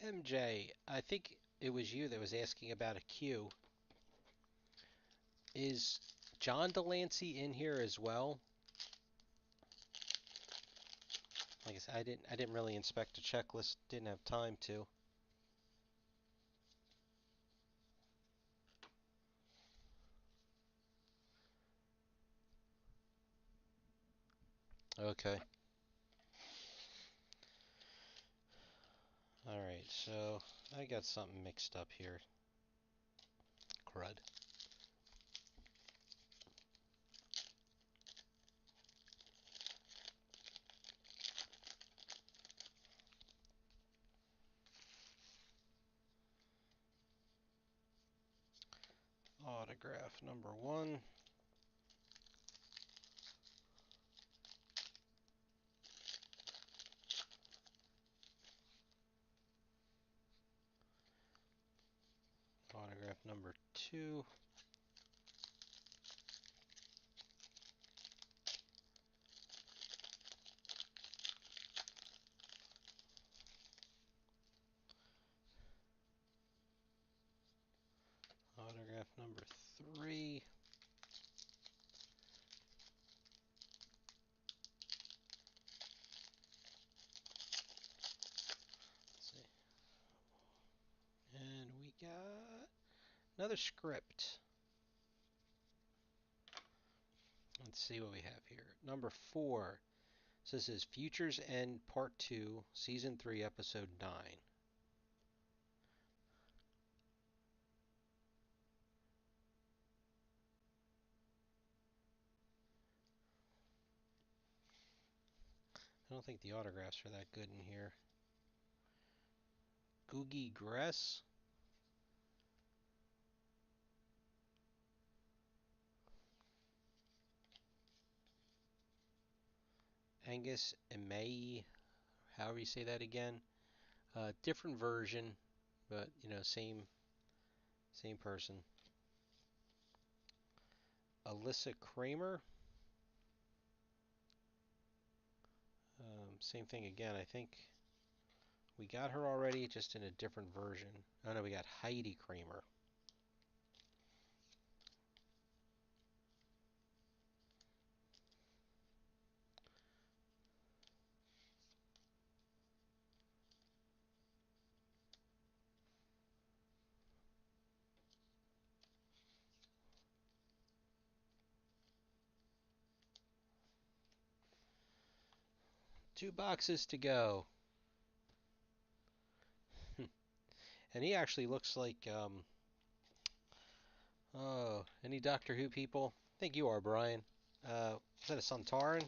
MJ, I think it was you that was asking about a Q. Is John Delancey in here as well? Like I said, I didn't really inspect the checklist. Didn't have time to. Okay. Alright, so I got something mixed up here. Crud. Autograph number 1. Autograph number 2. Autograph number 3. Let's see. And we got another script. Let's see what we have here. Number 4. So this is Futures End Part 2, Season 3, Episode 9. I don't think the autographs are that good in here. Googie Gress. Angus Emei. However you say that again. Different version, but same person. Alyssa Kramer. Same thing again. I think we got her already, just in a different version. Oh no, we got Heidi Kramer. Two boxes to go. And he actually looks like, oh, any Doctor Who people? I think you are, Brian. Is that a Sontaran?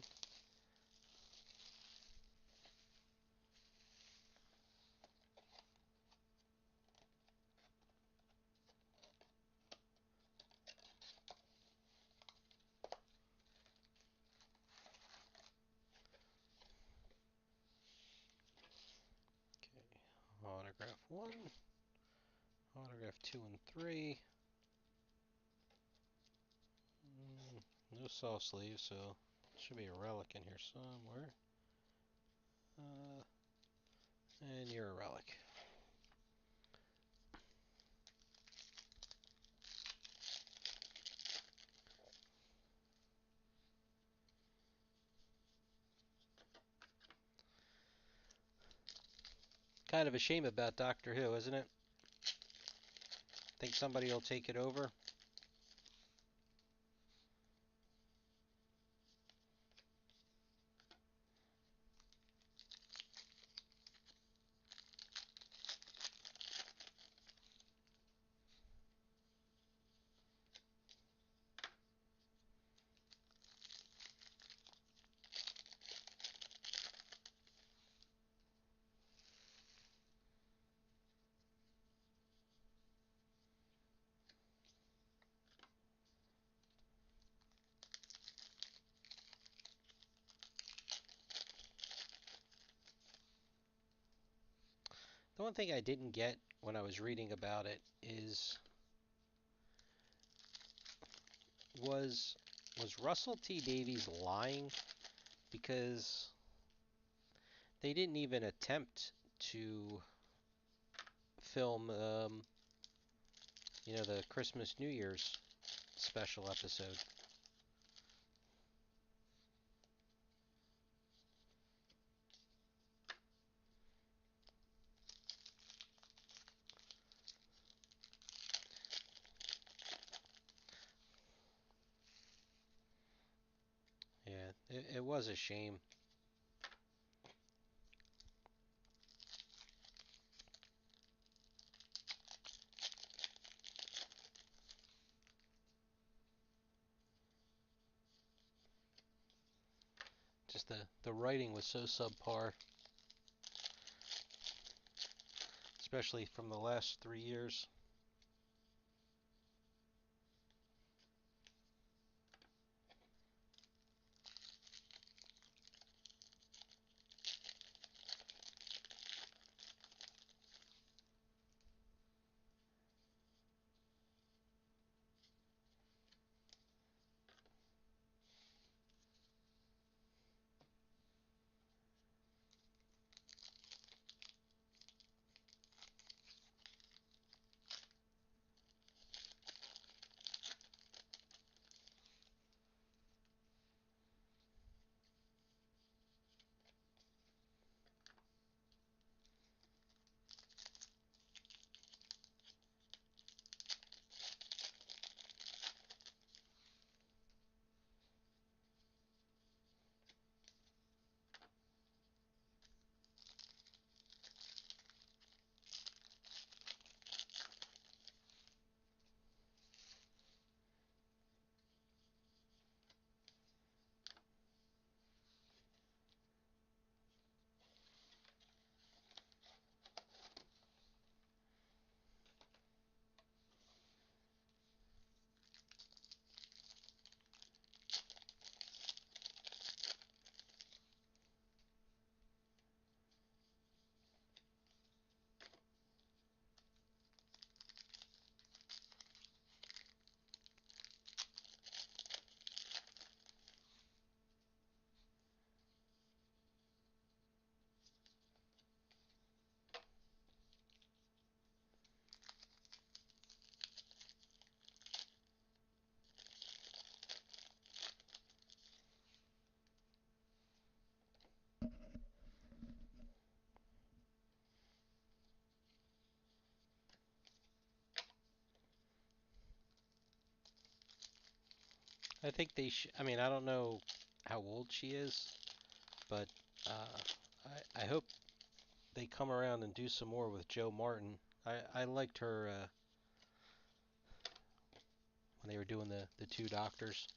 Okay. Autograph 1. Autograph 2 and 3. No saw sleeve, so should be a relic in here somewhere. And you're a relic. Kind of a shame about Doctor Who, isn't it? Think somebody will take it over? The one thing I didn't get when I was reading about it is was Russell T Davies lying, because they didn't even attempt to film the Christmas New Year's special episode. Yeah, It was a shame. Just the writing was so subpar, especially from the last 3 years. I think they should. I mean, I don't know how old she is, but uh, I hope they come around and do some more with Joe Martin. I liked her when they were doing the two doctors.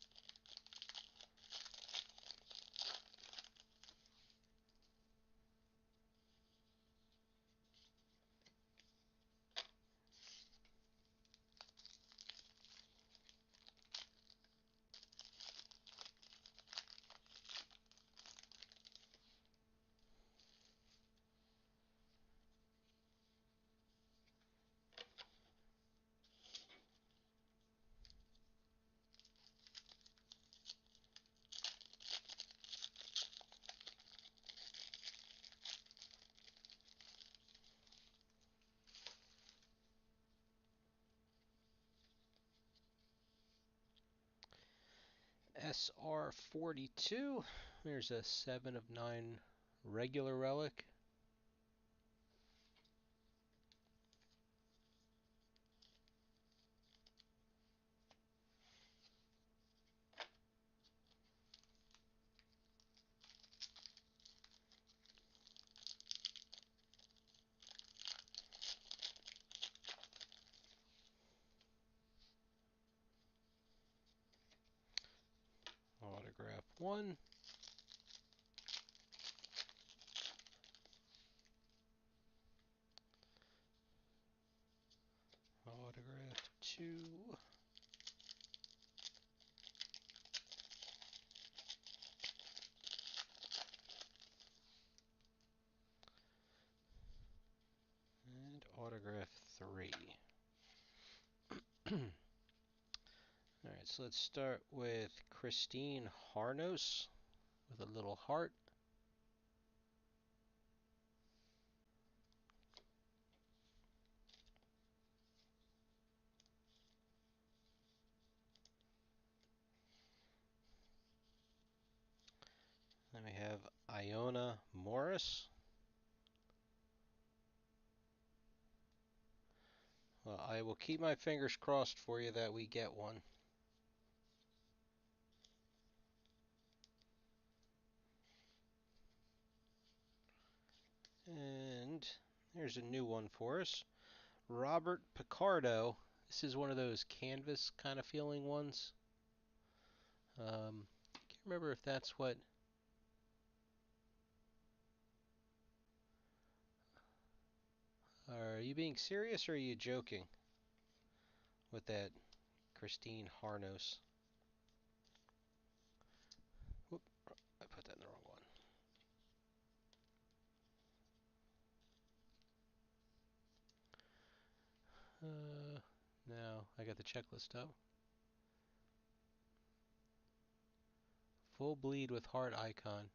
SR42. There's a 7 of 9 regular relic. Autograph 1. Autograph 2. And autograph 3. Alright, so let's start with Christine Harnos with a little heart. Then we have Iona Morris. Well, I will keep my fingers crossed for you that we get one. And there's a new one for us. Robert Picardo. This is one of those canvas kind of feeling ones. Can't remember if that's what. Are you being serious or are you joking with that Christine Harnos? Whoop, I put that in the wrong one. No, I got the checklist up. Full bleed with heart icon.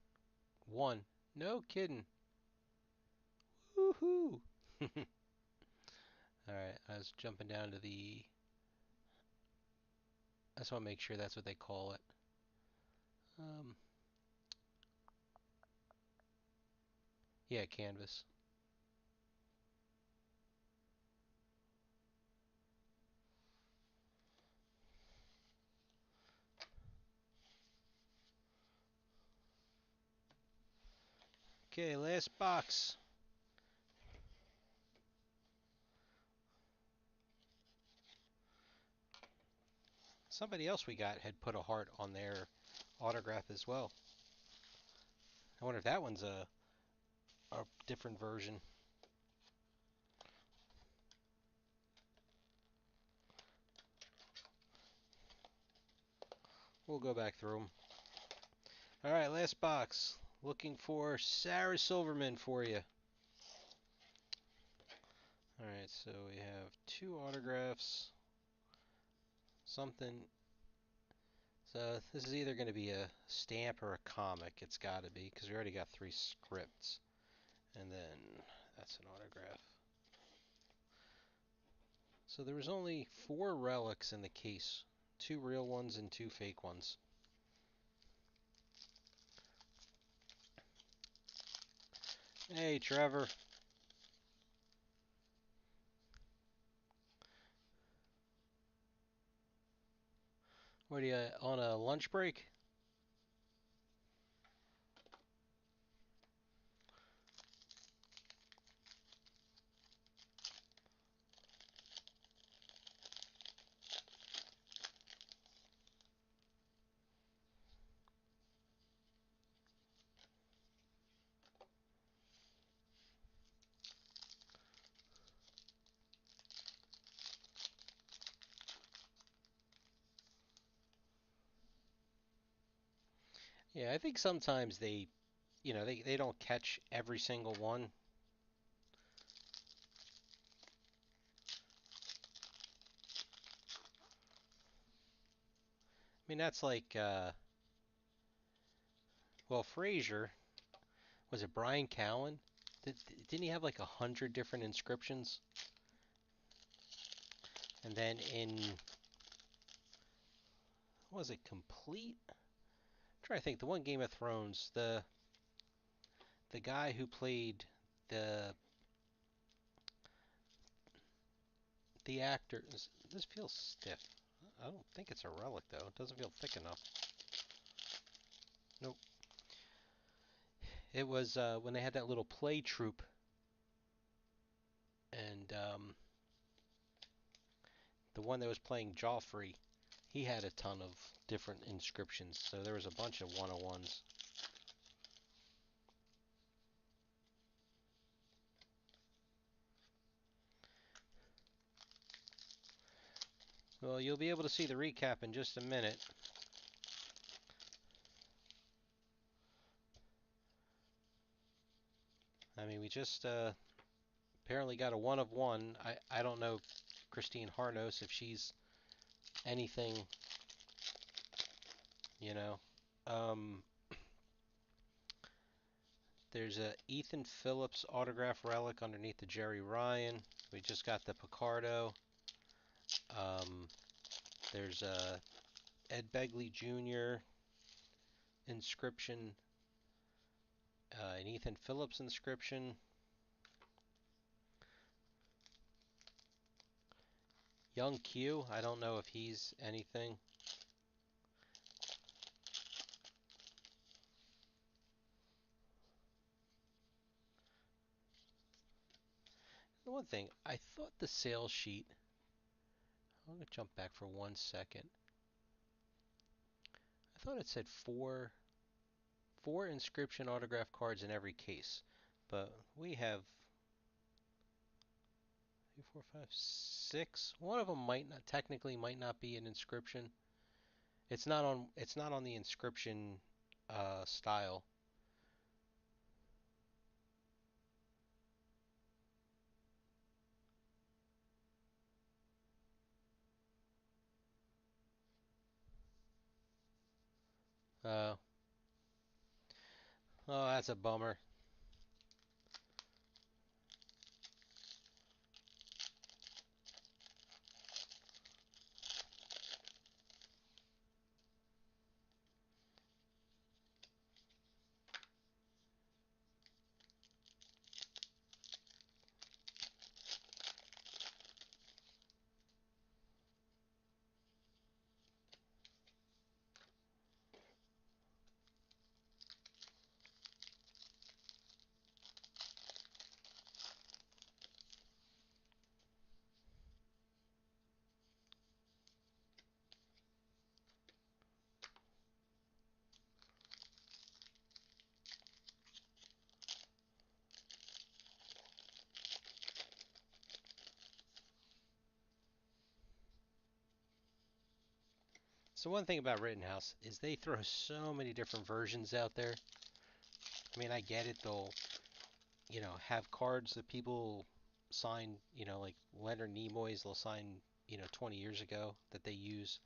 1. No kidding. Woohoo! Alright, I was jumping down to the. I just want to make sure that's what they call it. Yeah, canvas. Okay, last box. Somebody else we got had put a heart on their autograph as well. I wonder if that one's a different version. We'll go back through them. Alright, last box. Looking for Sarah Silverman for you. Alright, so we have 2 autographs. Something. So this is either going to be a stamp or a comic. It's got to be, because we already got 3 scripts. And then that's an autograph. So there was only 4 relics in the case. 2 real ones and 2 fake ones. Hey, Trevor. What are you, on a lunch break? Yeah, I think sometimes they don't catch every single one. I mean, that's like, well, Frasier, was it Brian Callen? Didn't he have like 100 different inscriptions? And then was it Complete? I'm trying to think. The one Game of Thrones, the guy who played the the actor. This feels stiff. I don't think it's a relic though. It doesn't feel thick enough. Nope. It was when they had that little play troupe, and the one that was playing Joffrey, he had a ton of different inscriptions. So there was a bunch of 101s. Well, you'll be able to see the recap in just a minute. I mean, we just apparently got a 1 of 1. I don't know Christine Harnos if she's anything, you know. Um, there's a Ethan Phillips autograph relic underneath the Jerry Ryan. We just got the Picardo. There's a Ed Begley Jr. inscription, an Ethan Phillips inscription. Young Q, I don't know if he's anything. one thing, I thought the sales sheet. I'm gonna jump back for 1 second. I thought it said four inscription autograph cards in every case, but we have 3, 4, 5, 6. One of them might not be an inscription. It's not on the inscription style. Uh, oh, that's a bummer. So one thing about Rittenhouse is they throw so many different versions out there. I mean, I get it. They'll, have cards that people sign, like Leonard Nimoy's they'll sign, 20 years ago that they use.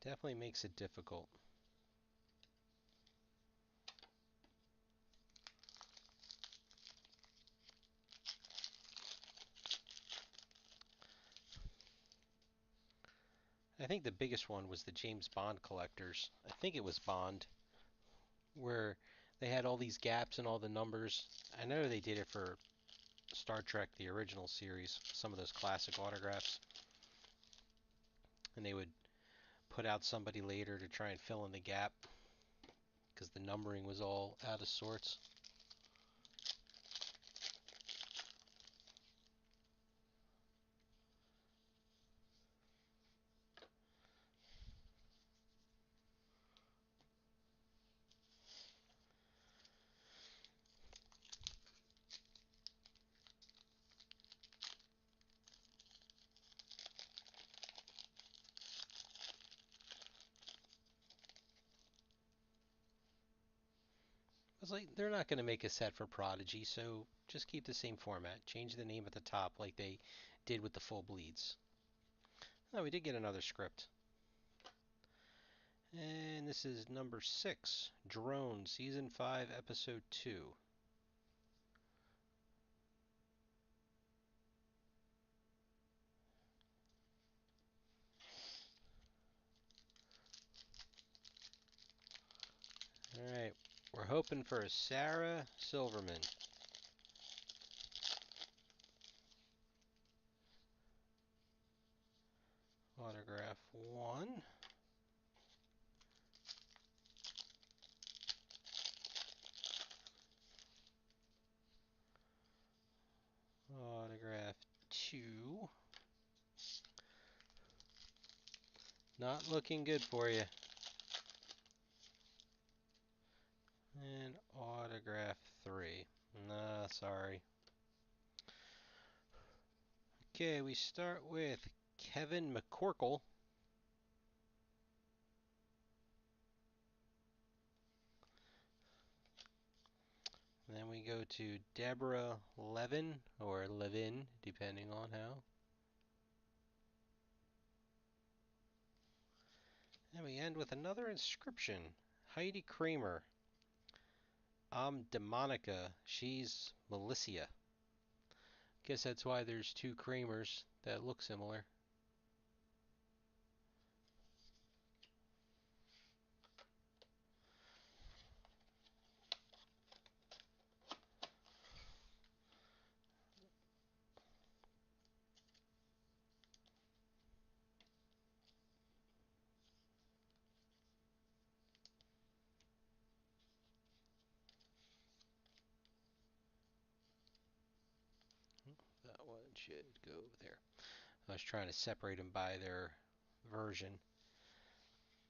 Definitely makes it difficult. I think the biggest one was the James Bond collectors. I think it was Bond, where they had all these gaps in all the numbers. I know they did it for Star Trek, the original series, some of those classic autographs. And they would put out somebody later to try and fill in the gap because the numbering was all out of sorts. I was like, they're not going to make a set for Prodigy, so just keep the same format. Change the name at the top like they did with the full bleeds. Oh, we did get another script. And this is number 6, Drone, Season 5, Episode 2. Alright, we're hoping for a Sarah Silverman. Autograph 1. Autograph 2. Not looking good for you. And autograph 3. Nah, sorry. Okay, we start with Kevin McCorkle. And then we go to Deborah Levin, or Levin, depending on how. And we end with another inscription. Heidi Kramer. I'm Demonica. She's Melissa. Guess that's why there's 2 Kramers that look similar. should go there. I was trying to separate them by their version.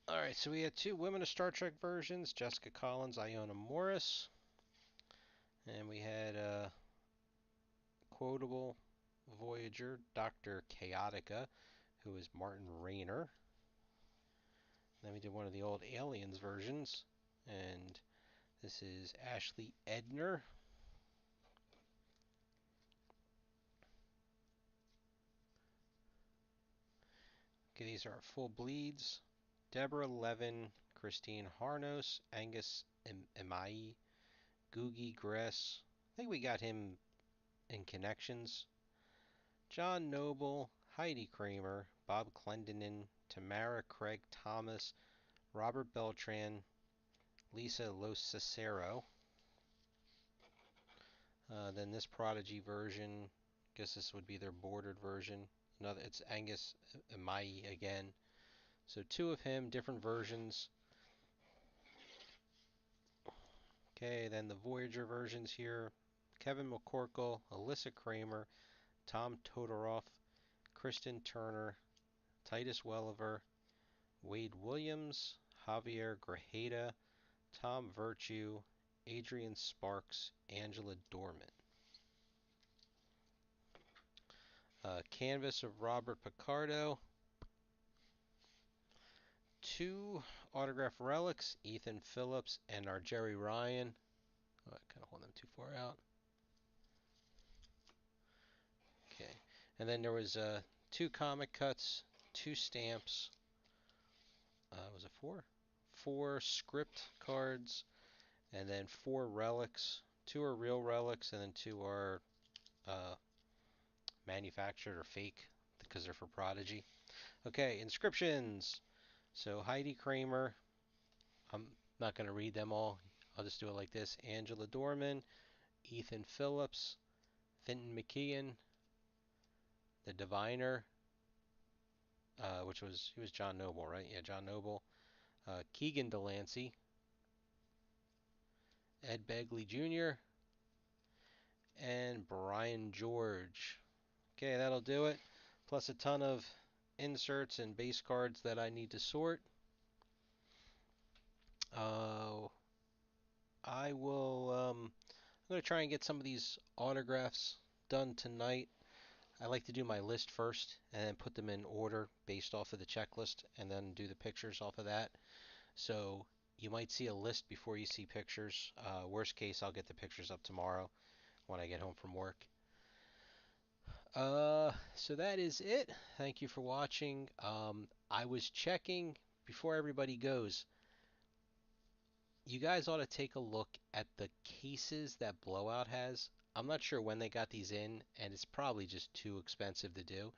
Alright, so we had two Women of Star Trek versions, Jessica Collins, Iona Morris. And we had quotable Voyager, Dr. Chaotica, who is Martin Rayner. Then we did one of the old Aliens versions, and this is Ashley Edner. Okay, these are full bleeds. Deborah Levin, Christine Harnos, Angus Emai, Googie Gress. I think we got him in Connections. John Noble, Heidi Kramer, Bob Clendenin, Tamara Craig Thomas, Robert Beltran, Lisa Losacero. Then this Prodigy version, I guess this would be their bordered version. Another, it's Angus Emai again. So two of him, different versions. Okay, then the Voyager versions here. Kevin McCorkle, Alyssa Kramer, Tom Todoroff, Kristen Turner, Titus Welliver, Wade Williams, Javier Grajeda, Tom Virtue, Adrian Sparks, Angela Dorman. Canvas of Robert Picardo. Two autograph relics, Ethan Phillips and our Jerry Ryan. Oh, I kind of hold them too far out. Okay, and then there was two comic cuts, two stamps. Was it four? Four script cards, and then four relics. Two are real relics, and then two are uh, manufactured or fake because they're for Prodigy. Okay, inscriptions. So Heidi Kramer. I'm not going to read them all. I'll just do it like this. Angela Dorman, Ethan Phillips, Finton McKeon, the Diviner, he was John Noble, right? Yeah, John Noble. Keegan Delancey, Ed Begley Jr., and Brian George. Okay, that'll do it. Plus a ton of inserts and base cards that I need to sort. Uh, I will. I'm gonna try and get some of these autographs done tonight. I like to do my list first and then put them in order based off of the checklist, and then do the pictures off of that. So you might see a list before you see pictures. Worst case, I'll get the pictures up tomorrow when I get home from work. So that is it. Thank you for watching. I was checking before everybody goes. You guys ought to take a look at the cases that Blowout has. I'm not sure when they got these in, and it's probably just too expensive to do.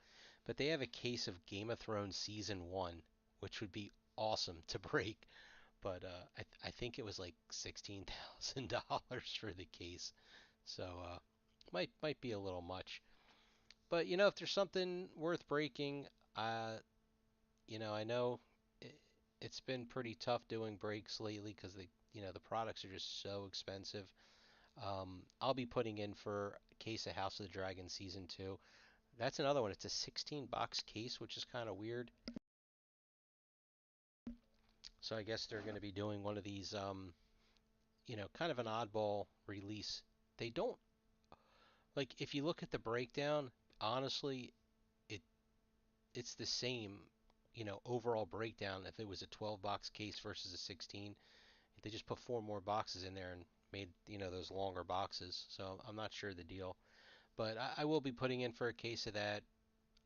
But they have a case of Game of Thrones Season 1, which would be awesome to break. But I think it was like $16,000 for the case. So might be a little much. But if there's something worth breaking, uh, I know it's been pretty tough doing breaks lately because the products are just so expensive. I'll be putting in for a case of House of the Dragon Season 2. That's another one. It's a 16 box case, which is kind of weird. So I guess they're going to be doing one of these, kind of an oddball release. They don't, like, if you look at the breakdown, honestly, it it's the same, overall breakdown if it was a 12 box case versus a 16. They just put four more boxes in there and made, those longer boxes. So I'm not sure the deal. But I will be putting in for a case of that.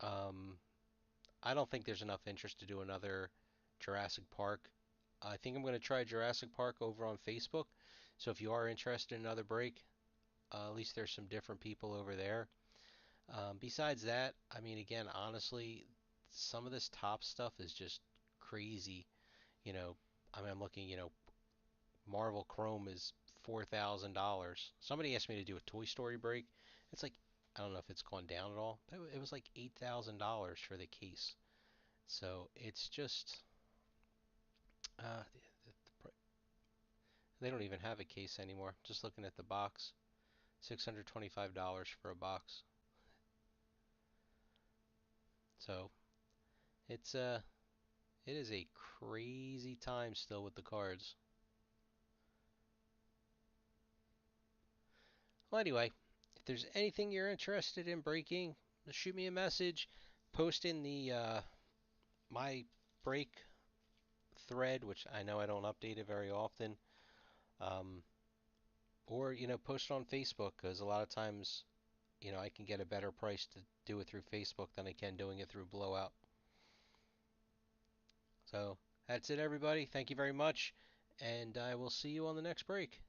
Um, I don't think there's enough interest to do another Jurassic Park. I think I'm going to try Jurassic Park over on Facebook. So if you are interested in another break, at least there's some different people over there. Besides that, I mean, again, honestly, some of this top stuff is just crazy. You know, I mean, I'm looking, Marvel Chrome is $4,000. Somebody asked me to do a Toy Story break. It's like, I don't know if it's gone down at all, but it was like $8,000 for the case. So it's just, uh, they don't even have a case anymore. Just looking at the box, $625 for a box. So it's it is a crazy time still with the cards. Well, anyway, if there's anything you're interested in breaking, shoot me a message. Post in the my break thread, which I know I don't update it very often. Um, or post it on Facebook because a lot of times I can get a better price to do it through Facebook than I can doing it through Blowout. So that's it, everybody. Thank you very much, and I will see you on the next break.